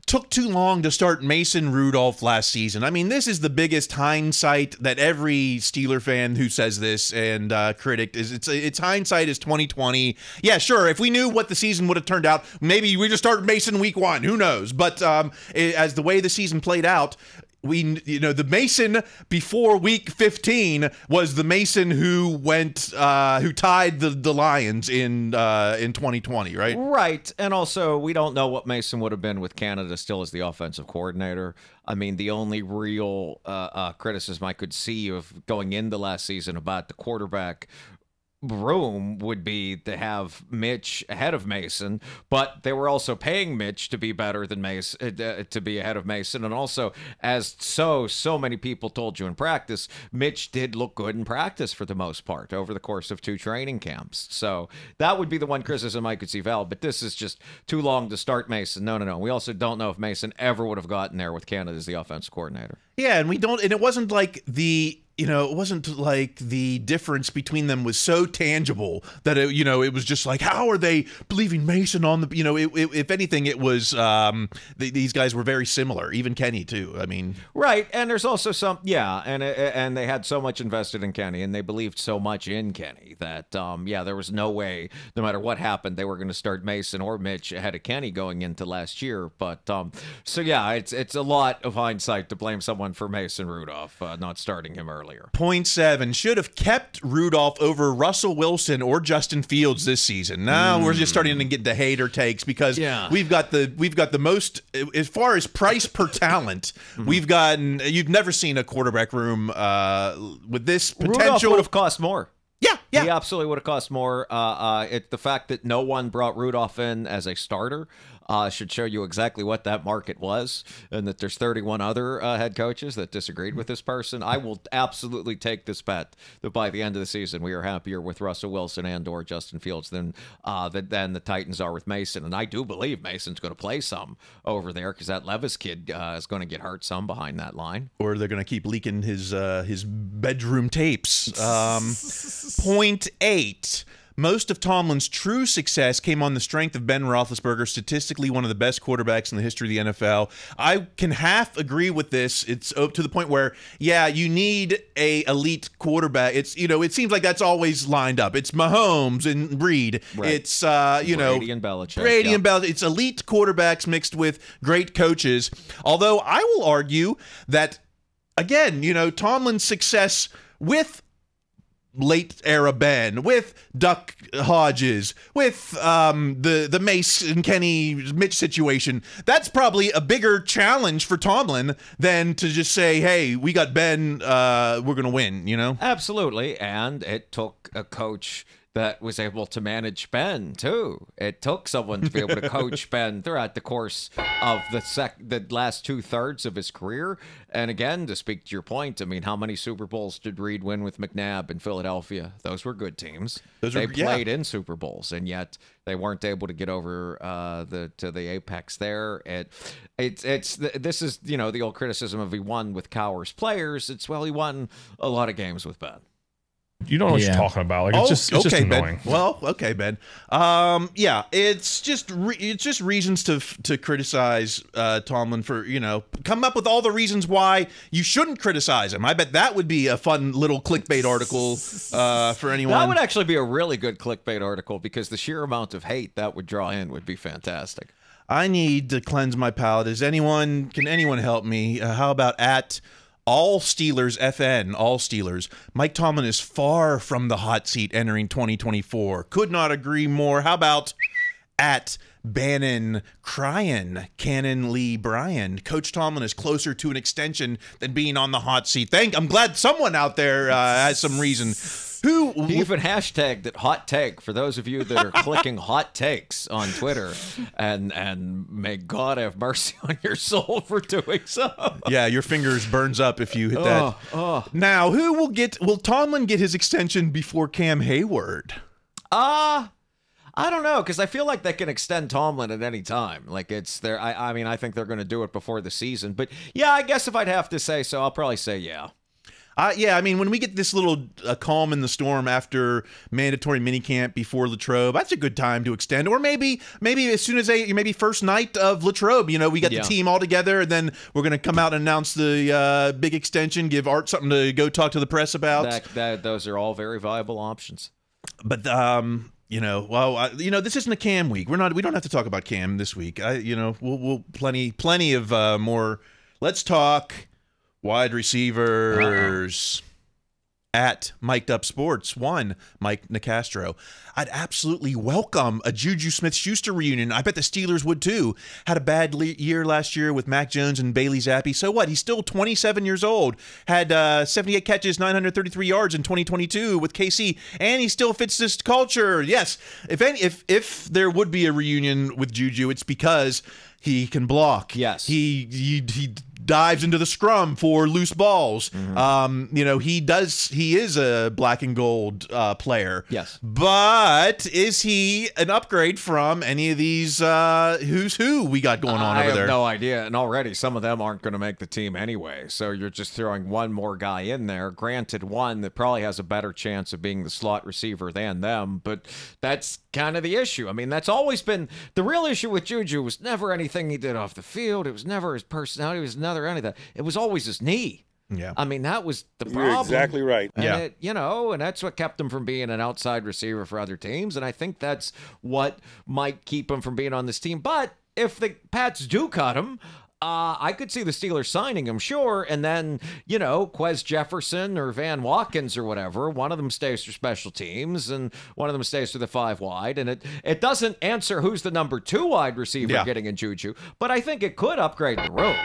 took too long to start Mason Rudolph last season. I mean, this is the biggest hindsight that every Steeler fan who says this and critic is. It's hindsight is 2020. Yeah, sure. If we knew what the season would have turned out, maybe we just started Mason week 1. Who knows? But as the way the season played out, the Mason before week 15 was the Mason who tied the Lions in 2020, right? Right. And also, we don't know what Mason would have been with Canada still as the offensive coordinator. I mean, the only real criticism I could see of going into last season about the quarterback room would be to have Mitch ahead of Mason, but they were also paying Mitch to be better than Mason, to be ahead of Mason, and also, as so many people told you in practice, Mitch did look good in practice for the most part over the course of 2 training camps. So that would be the one criticism I could see, Val, but this is just too long to start Mason. No. We also don't know if Mason ever would have gotten there with Canada as the offensive coordinator. Yeah, and it wasn't like it wasn't like the difference between them was so tangible that it was just like, how are they believing Mason on the, if anything, it was these guys were very similar, even Kenny too. I mean, right, and there's also some, and they had so much invested in Kenny, and they believed so much in Kenny that there was no way, no matter what happened, they were going to start Mason or Mitch ahead of Kenny going into last year. But it's a lot of hindsight to blame someone for Mason Rudolph not starting him earlier. Point 7, should have kept Rudolph over Russell Wilson or Justin Fields this season. Now we're just starting to get the hater takes because we've got the most, as far as price per talent, you've never seen a quarterback room with this potential. Rudolph would have cost more. Yeah. He absolutely would have cost more. It's the fact that no one brought Rudolph in as a starter should show you exactly what that market was, and that there's 31 other head coaches that disagreed with this person. I will absolutely take this bet that by the end of the season we are happier with Russell Wilson and or Justin Fields than the Titans are with Mason. And I do believe Mason's going to play some over there because that Levis kid is going to get hurt some behind that line. Or they're going to keep leaking his bedroom tapes. Point 8. Most of Tomlin's true success came on the strength of Ben Roethlisberger, statistically one of the best quarterbacks in the history of the NFL. I can half agree with this. It's to the point where, you need a elite quarterback. It's it seems like that's always lined up. It's Mahomes and Reed. Right. It's Brady and Belichick. And Belichick. It's elite quarterbacks mixed with great coaches. Although I will argue that again, Tomlin's success with late era Ben, with Duck Hodges, with the Mace and Kenny Mitch situation, that's probably a bigger challenge for Tomlin than to just say, hey, we got Ben, we're gonna win, Absolutely. And it took a coach that was able to manage Ben too. It took someone to be able to coach Ben throughout the course of the last 2/3 of his career. And again, to speak to your point, I mean, how many Super Bowls did Reed win with McNabb in Philadelphia? Those were good teams. They played in Super Bowls, and yet they weren't able to get over to the apex there. This is the old criticism of he won with Cowher's players. He won a lot of games with Ben. You don't know what you're talking about. Like, it's just annoying. Ben. Well, okay, Ben. It's just reasons to criticize Tomlin for come up with all the reasons why you shouldn't criticize him. I bet that would be a fun little clickbait article for anyone. That would actually be a really good clickbait article because the sheer amount of hate that would draw in would be fantastic. I need to cleanse my palate. Can anyone help me? How about at All Steelers FN, all Steelers. Mike Tomlin is far from the hot seat entering 2024. Could not agree more. How about at Bannon Cryan, Cannon Lee Bryan? Coach Tomlin is closer to an extension than being on the hot seat. I'm glad someone out there has some reason. He even hashtagged it hot take for those of you that are clicking hot takes on Twitter, and may God have mercy on your soul for doing so. Yeah, your fingers burns up if you hit that. Now, will Tomlin get his extension before Cam Hayward? I don't know, because I feel like they can extend Tomlin at any time. Like, it's there. I mean, I think they're going to do it before the season. But yeah, I guess if I'd have to say so, I'll probably say yeah. Yeah, I mean, when we get this little calm in the storm after mandatory minicamp before Latrobe, that's a good time to extend. Or maybe as soon as maybe first night of Latrobe, we got the team all together, and then we're going to come out and announce the big extension, give Art something to go talk to the press about. Those are all very viable options. But this isn't a Cam week. We don't have to talk about Cam this week. We'll plenty of more. Let's talk wide receivers. At Mic'd Up Sports, Mike Nicastro. I'd absolutely welcome a Juju Smith-Schuster reunion. I bet the Steelers would too. Had a bad year last year with Mac Jones and Bailey Zappi. So what? He's still 27 years old. Had 78 catches, 933 yards in 2022 with KC, and he still fits this culture. Yes, if there would be a reunion with Juju, it's because he can block. Yes, he dives into the scrum for loose balls. He is a black and gold player. Yes. But is he an upgrade from any of these who's who we got going on over there? I have no idea. And already some of them aren't going to make the team anyway. So you're just throwing one more guy in there. Granted, one that probably has a better chance of being the slot receiver than them. But that's kind of the issue. I mean, that's always been the real issue with Juju. Was never anything he did off the field. It was never his personality. It was never any of that. It was always his knee. Yeah. I mean, that was the problem. You're exactly right. And and that's what kept him from being an outside receiver for other teams. And I think that's what might keep him from being on this team. But if the Pats do cut him, I could see the Steelers signing him, sure, and then, Quez Jefferson or Van Watkins or whatever, one of them stays for special teams and one of them stays for the 5 wide, and it doesn't answer who's the number 2 wide receiver getting in Juju, but I think it could upgrade the room.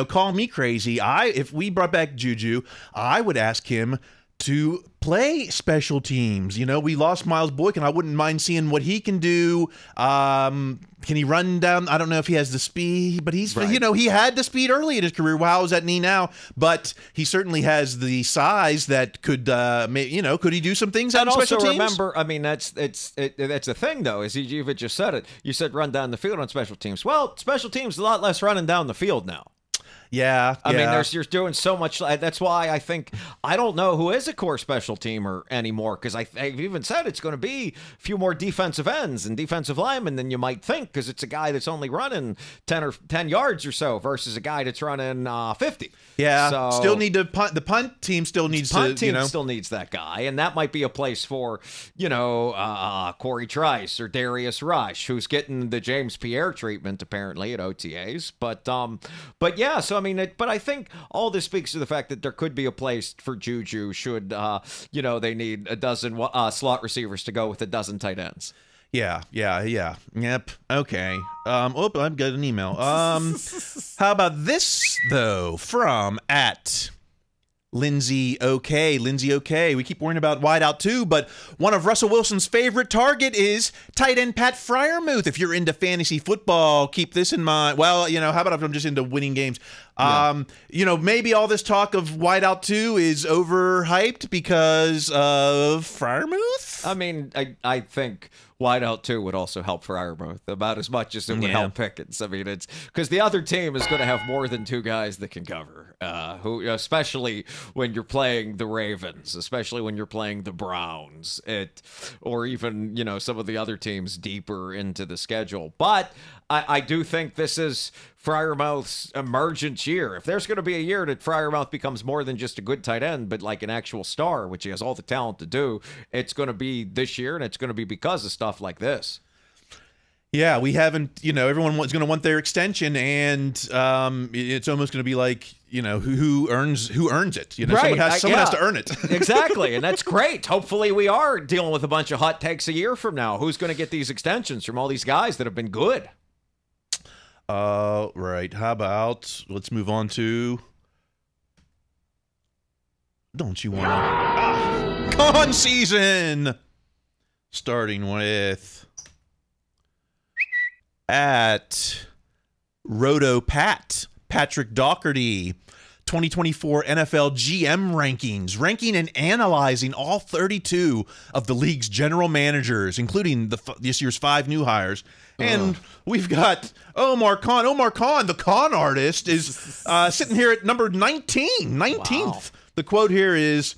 Call me crazy. If we brought back Juju, I would ask him to play special teams. We lost Miles Boykin. I wouldn't mind seeing what he can do. Can he run down? I don't know if he has the speed, but he's, he had the speed early in his career. Wow, is that knee now? But he certainly has the size that could, could he do some things on special teams? And also remember, I mean, that's a thing, though, is you just said it. You said run down the field on special teams. Well, special teams, a lot less running down the field now. Yeah, I mean, you're doing so much. That's why I don't know who is a core special teamer anymore, because I've even said it's going to be a few more defensive ends and defensive linemen than you might think, because it's a guy that's only running 10 yards or so versus a guy that's running 50. Yeah, so still need to punt. The punt team still needs still needs that guy, and that might be a place for Corey Chrise or Darius Rush, who's getting the James Pierre treatment apparently at OTAs. But yeah, so but I think all this speaks to the fact that there could be a place for Juju should, they need a dozen slot receivers to go with a dozen tight ends. Yeah. Yep. Okay. I've got an email. How about this, though, from at Lindsay OK. We keep worrying about wideout too, but one of Russell Wilson's favorite target is tight end Pat Freiermuth. If you're into fantasy football, keep this in mind. Well, how about if I'm just into winning games? Maybe all this talk of wideout 2 is overhyped because of Freiermuth? I mean, I think wideout 2 would also help Freiermuth about as much as it would help Pickett. I mean, it's because the other team is going to have more than 2 guys that can cover, especially when you're playing the Ravens, especially when you're playing the Browns, or even, some of the other teams deeper into the schedule. But I do think this is Freiermuth's emergent year. If there's going to be a year that Freiermuth becomes more than just a good tight end, but like an actual star, which he has all the talent to do, it's going to be this year, and it's going to be because of stuff like this. Yeah, we haven't, everyone's going to want their extension, and it's almost going to be like, who earns it? Right. Someone has to earn it. Exactly, and that's great. Hopefully we are dealing with a bunch of hot takes a year from now. Who's going to get these extensions from all these guys that have been good? Right. How about, let's move on to, don't you want to, con season, starting with at Roto Patrick Doherty, 2024 NFL GM rankings, ranking and analyzing all 32 of the league's general managers, including this year's 5 new hires. And we've got Omar Khan. Omar Khan, the con artist, is sitting here at number 19th. Wow. The quote here is,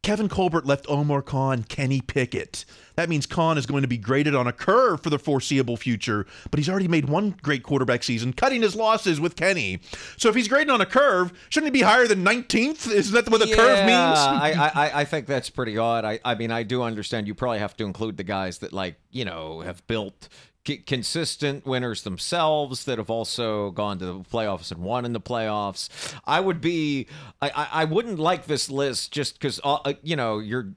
Kevin Colbert left Omar Khan Kenny Pickett. That means Khan is going to be graded on a curve for the foreseeable future, but he's already made one great quarterback season, cutting his losses with Kenny. So if he's graded on a curve, shouldn't he be higher than 19th? Is that what the curve means? I think that's pretty odd. I mean, I do understand you probably have to include the guys that, have built consistent winners themselves, that have also gone to the playoffs and won in the playoffs. I wouldn't like this list just because, you're.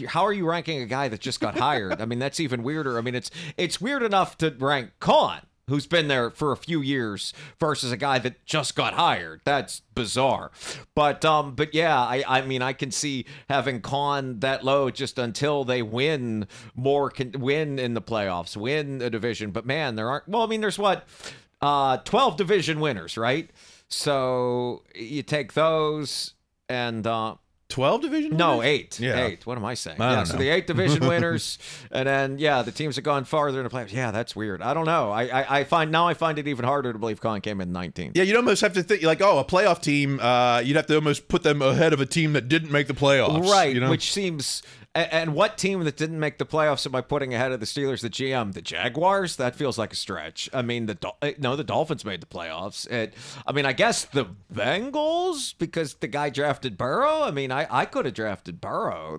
How are you ranking a guy that just got hired? I mean, that's even weirder. I mean, it's weird enough to rank Khan, who's been there for a few years, versus a guy that just got hired. That's bizarre. But yeah, I mean, I can see having Khan that low just until they win in the playoffs, win a division. But man, there's 12 division winners, right? So you take those and 12 division winners? No, 8. Yeah. 8. What am I saying? I don't know. So the 8 division winners, and then, the teams have gone farther in the playoffs. Yeah, that's weird. I don't know. I find it even harder to believe Khan came in 19th. Yeah, you'd almost have to think, a playoff team, you'd have to almost put them ahead of a team that didn't make the playoffs. Right, which seems... And what team that didn't make the playoffs am I putting ahead of the Steelers, the GM? The Jaguars? That feels like a stretch. I mean, the Dolphins made the playoffs. I guess the Bengals, because the guy drafted Burrow. I mean, I could have drafted Burrow.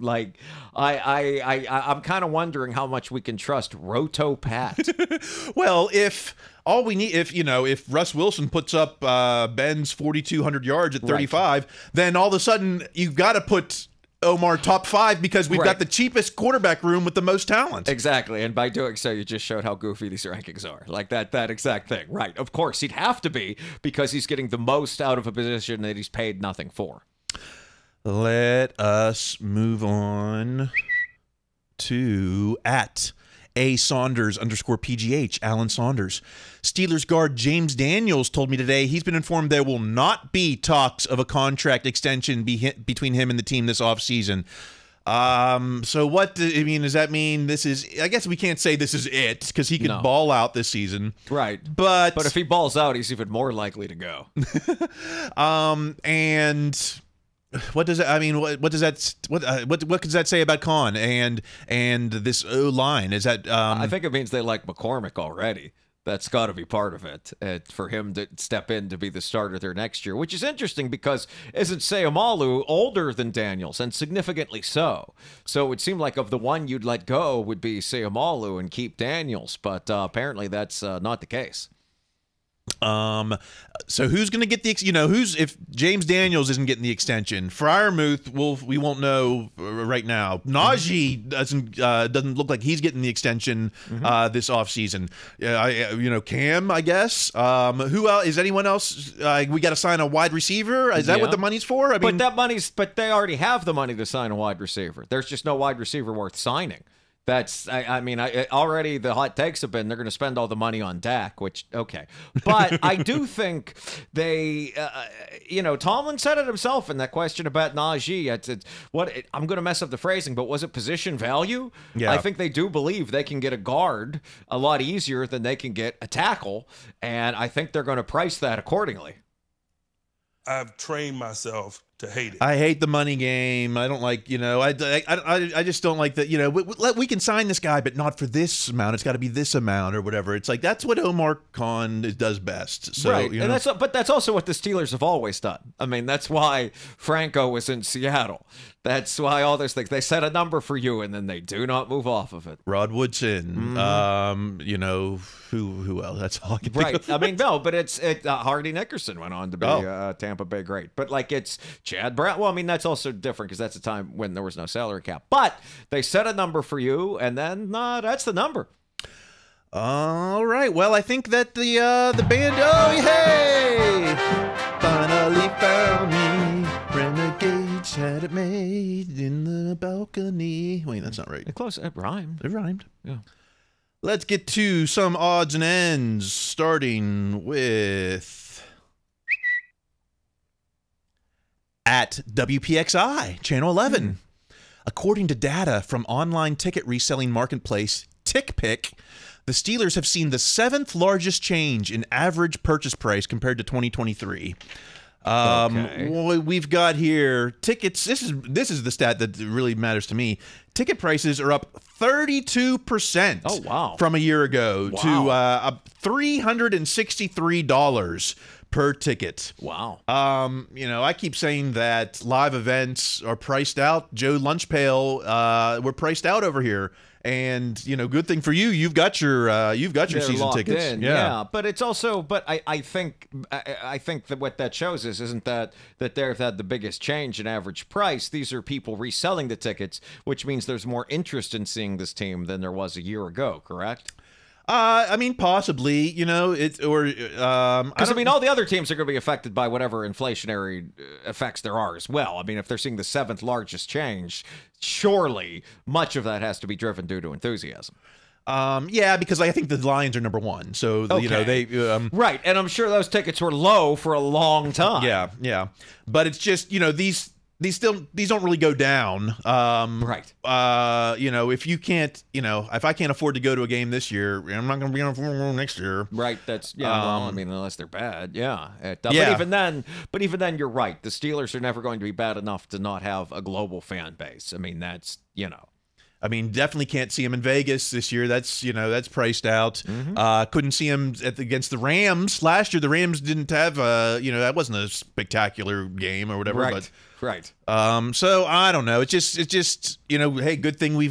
I'm kind of wondering how much we can trust Roto Pat. Well, if Russ Wilson puts up Ben's 4,200 yards at 35, then all of a sudden you've got to put Omar top 5 because we've got the cheapest quarterback room with the most talent. Exactly, and by doing so, you just showed how goofy these rankings are. Like that exact thing. Right, of course, he'd have to be because he's getting the most out of a position that he's paid nothing for. Let us move on to at A Saunders _PGH, Alan Saunders. Steelers guard James Daniels told me today he's been informed there will not be talks of a contract extension between him and the team this offseason. So what, does that mean this is, I guess we can't say this is it because he could ball out this season. Right. But if he balls out, he's even more likely to go. And what does that? I mean, what does that? What does that say about Khan and this O line? Is that? I think it means they like McCormick already. That's got to be part of it for him to step in to be the starter there next year, which is interesting because isn't Seumalo older than Daniels and significantly so? So it would seem like of the one you'd let go would be Seumalo and keep Daniels, but apparently that's not the case. So who's going to get the, if James Daniels isn't getting the extension, Freiermuth, we won't know right now. Najee doesn't look like he's getting the extension, this offseason. Cam, I guess. Who else? Is anyone else? We got to sign a wide receiver. Is that what the money's for? But they already have the money to sign a wide receiver. There's just no wide receiver worth signing. Already the hot takes have been they're going to spend all the money on Dak, which, okay. But I do think they, Tomlin said it himself in that question about Najee. I'm going to mess up the phrasing, but was it position value? Yeah. I think they do believe they can get a guard a lot easier than they can get a tackle, and I think they're going to price that accordingly. I've trained myself to hate it. I hate the money game. I don't like, I just don't like that, we can sign this guy, but not for this amount. It's got to be this amount or whatever. It's like, that's what Omar Khan does best. So, right. And that's also what the Steelers have always done. I mean, that's why Franco was in Seattle. That's why all those things, they set a number for you and then they do not move off of it. Rod Woodson, who else? That's all I can think of. I mean, no, but it's Hardy Nickerson went on to be Tampa Bay great. But like it's Chad Brown. Well, I mean, that's also different because that's a time when there was no salary cap. But they set a number for you and then that's the number. All right. Well, I think that the band, hey, finally found me. Renegades had it made in the balcony. Wait, that's not right. Close. It rhymed. It rhymed. Yeah. Let's get to some odds and ends, starting with at WPXI, Channel 11. According to data from online ticket reselling marketplace TickPick, the Steelers have seen the 7th largest change in average purchase price compared to 2023. We've got here tickets. This is the stat that really matters to me. Ticket prices are up 32%. Oh, wow. From a year ago to $363 per ticket. Wow. I keep saying that live events are priced out. Joe Lunchpail, we're priced out over here. And good thing for you. You've got your season tickets. Yeah, but it's also. But I think that what that shows isn't that they've had the biggest change in average price. These are people reselling the tickets, which means there's more interest in seeing this team than there was a year ago. Correct? I mean, possibly, all the other teams are going to be affected by whatever inflationary effects there are as well. I mean, if they're seeing the 7th largest change, surely much of that has to be driven due to enthusiasm. Yeah, because I think the Lions are number 1. So, they... right, and I'm sure those tickets were low for a long time. Yeah. But it's just, these don't really go down. Right. If you can't, if I can't afford to go to a game this year, I'm not going to be on next year. Right. That's unless they're bad. Yeah. But even then, you're right. The Steelers are never going to be bad enough to not have a global fan base. I mean, that's. I mean, definitely can't see him in Vegas this year. That's priced out. Couldn't see him against the Rams last year. The Rams didn't have that wasn't a spectacular game or whatever. Right. But, right. So I don't know. It's just hey, good thing I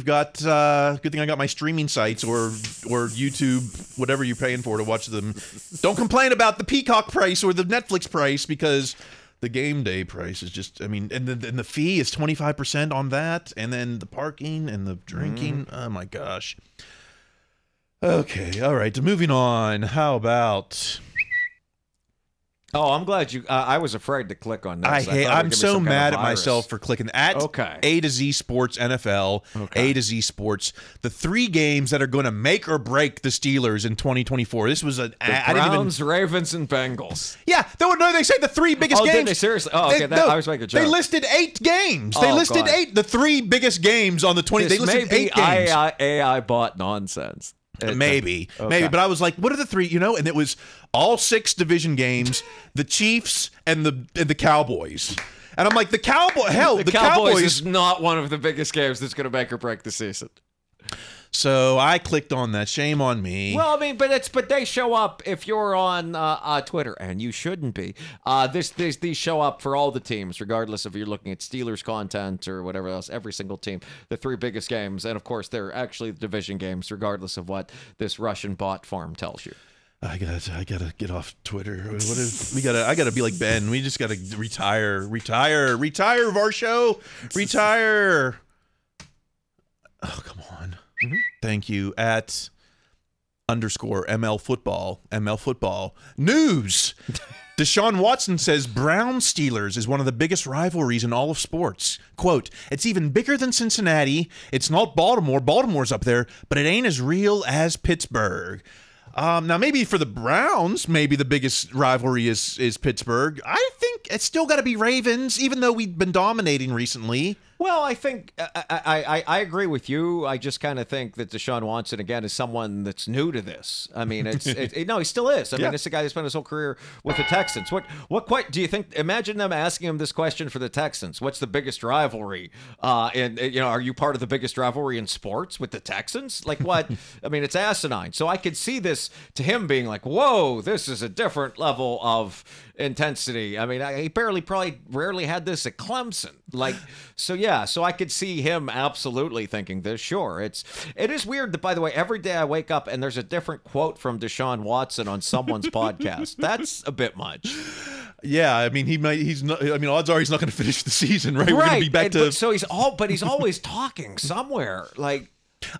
got my streaming sites or YouTube, whatever you're paying for to watch them. Don't complain about the Peacock price or the Netflix price because the game day price is just, and the fee is 25% on that, and then the parking and the drinking. Oh my gosh. Okay, all right. Moving on. How about? Oh, I'm glad you. I was afraid to click on this. I'm so mad at myself for clicking at A to Z Sports NFL. A to Z Sports. The 3 games that are going to make or break the Steelers in 2024. This was the Browns, Ravens, and Bengals. Yeah, they say the 3 biggest games. Did they seriously? Oh, okay. I was making a joke. They listed 8 games. They listed 8. The 3 biggest games on the 20. They listed 8 games. AI bot nonsense. Maybe, but I was like, what are the 3? And it was all 6 division games, the Chiefs and the Cowboys. And I'm like, the Cowboys is not one of the biggest games that's going to make or break the season. So I clicked on that. Shame on me. Well, I mean, but they show up if you're on Twitter, and you shouldn't be. These show up for all the teams, regardless if you're looking at Steelers content or whatever else. Every single team, the 3 biggest games, and of course they're actually the division games, regardless of what this Russian bot farm tells you. I gotta get off Twitter. I gotta be like Ben. We just gotta retire of our show. Retire. Oh, come on. Thank you. At _ML football news. Deshaun Watson says Brown Steelers is one of the biggest rivalries in all of sports. Quote, it's even bigger than Cincinnati. It's not Baltimore. Baltimore's up there, but it ain't as real as Pittsburgh. Now, maybe for the Browns, maybe the biggest rivalry is Pittsburgh. I think it's still got to be Ravens, even though we've been dominating recently. Well, I think I agree with you. I just kind of think that Deshaun Watson, again, is someone that's new to this. I mean, no, he still is. I mean, it's a guy that spent his whole career with the Texans. What do you think? Imagine them asking him this question for the Texans. What's the biggest rivalry? And are you part of the biggest rivalry in sports with the Texans? Like what? I mean, it's asinine. So I could see this to him being like, whoa, this is a different level of intensity. I mean, he probably rarely had this at Clemson. Like, so yeah, so I could see him absolutely thinking this. Sure, it is weird that, by the way, every day I wake up and there's a different quote from Deshaun Watson on someone's podcast. That's a bit much. Yeah, I mean, odds are he's not going to finish the season, right? We're going to be back to. So he's always talking somewhere, like.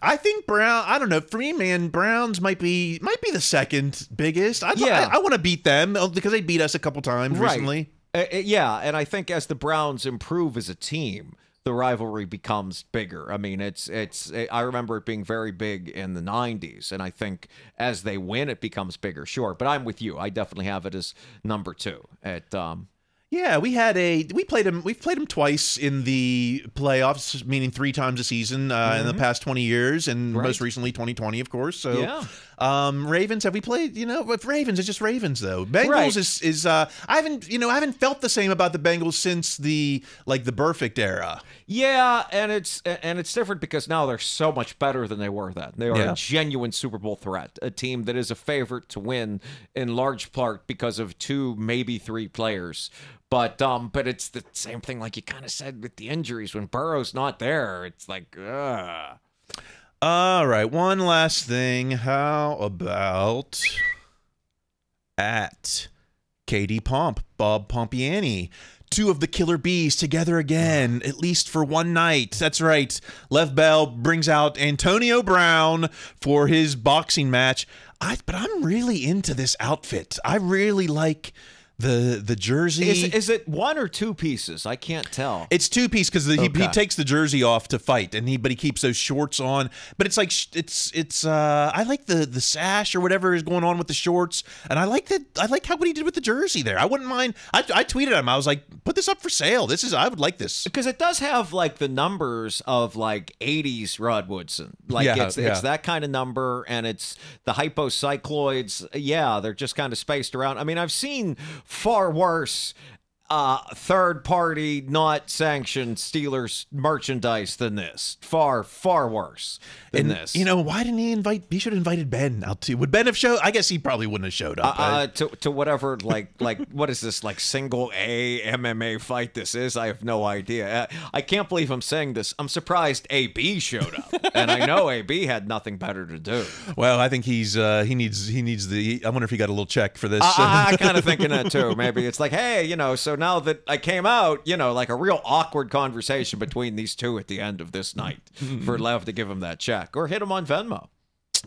I think I don't know. For me, man, Browns might be the second biggest. I want to beat them because they beat us a couple times recently. Yeah, and I think as the Browns improve as a team, the rivalry becomes bigger. I mean, I remember it being very big in the 90s, and I think as they win, it becomes bigger. Sure, but I'm with you. I definitely have it as number 2 at. Yeah, we've played him twice in the playoffs, meaning 3 times a season in the past 20 years, and most recently 2020, of course. So, yeah. Ravens, have we played? With Ravens, it's just Ravens though. Bengals is I haven't felt the same about the Bengals since the Perfect era. Yeah, and it's different because now they're so much better than they were then. They are a genuine Super Bowl threat, a team that is a favorite to win in large part because of 2, maybe 3 players. But it's the same thing, like you kind of said with the injuries. When Burrow's not there, it's like, ugh. All right, one last thing. How about at KD Pomp, Bob Pompiani? 2 of the Killer Bees together again, at least for one night. That's right. Lev Bell brings out Antonio Brown for his boxing match. But I'm really into this outfit. I really like the jersey. Is it 1 or 2 pieces? I can't tell. It's 2 pieces because he takes the jersey off to fight, but he keeps those shorts on. But it's like I like the sash or whatever is going on with the shorts, and I like what he did with the jersey there. I wouldn't mind. I tweeted him. I was like, put this up for sale. I would like this because it does have like the numbers of like 80s Rod Woodson. Like it's that kind of number, and it's the hypocycloids. Yeah, they're just kind of spaced around. I mean, I've seen far worse third-party, not sanctioned Steelers merchandise than this. Far, far worse than this. Why didn't he invite? He should have invited Ben out too. Would Ben have showed? I guess he probably wouldn't have showed up. To whatever, like what is this, like single A MMA fight this is? I have no idea. I can't believe I'm saying this. I'm surprised AB showed up, and I know AB had nothing better to do. Well, I think he needs the. I wonder if he got a little check for this. I kind of thinking that too. Maybe it's like, hey, so now that I came out, like a real awkward conversation between these 2 at the end of this night for Lev to give him that check or hit him on Venmo.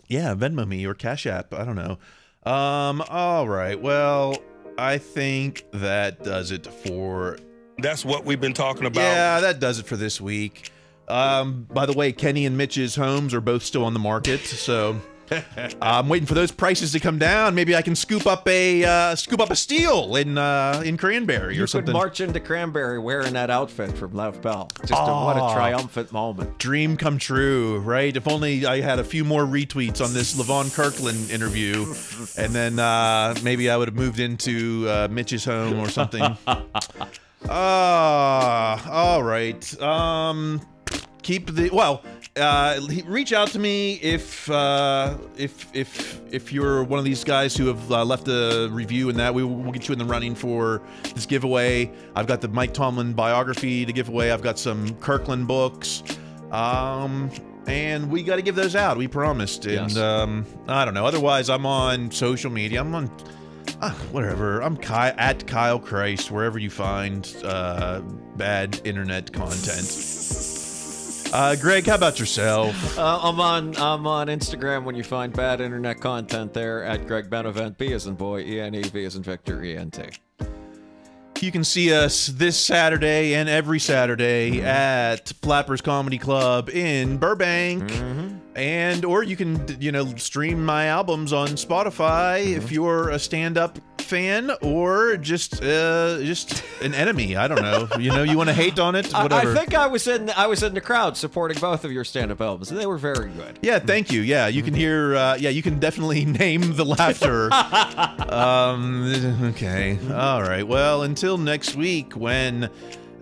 Yeah, Venmo me or Cash App. I don't know. All right. Well, I think that does it for. That's what we've been talking about. Yeah, that does it for this week. By the way, Kenny and Mitch's homes are both still on the market, so. I'm waiting for those prices to come down. Maybe I can scoop up a steal in Cranberry or something. You could march into Cranberry wearing that outfit from Lev Bell. What a triumphant moment. Dream come true, right? If only I had a few more retweets on this Levon Kirkland interview, and then maybe I would have moved into Mitch's home or something. All right. Reach out to me if you're one of these guys who have left a review, and that we'll get you in the running for this giveaway. I've got the Mike Tomlin biography to give away. I've got some Kirkland books, and we got to give those out. We promised, and I don't know. Otherwise, I'm on social media. I'm on whatever. I'm at Kyle Chrise wherever you find bad internet content. Greg, how about yourself? I'm on Instagram when you find bad internet content there at Greg Benevent. B as in boy, E-N-E, V as in Victor, E-N-T. You can see us this Saturday and every Saturday at Flappers Comedy Club in Burbank. Or you can, stream my albums on Spotify if you're a stand-up fan or just an enemy. I don't know. You want to hate on it, whatever. I think I was in the crowd supporting both of your stand-up albums, and they were very good. Yeah, thank you. Yeah, you can hear. You can definitely name the laughter. Okay. All right. Well, until next week when.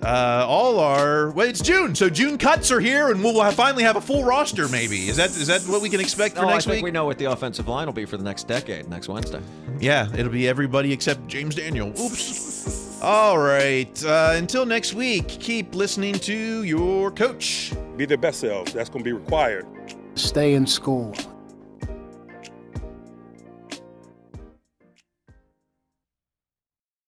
It's June, so June cuts are here, and we'll finally have a full roster. Maybe is that what we can expect for next week? I think we know what the offensive line will be for the next decade. Next Wednesday. Yeah, it'll be everybody except James Daniel. Oops. All right. Until next week, keep listening to your coach. Be their best selves. That's going to be required. Stay in school.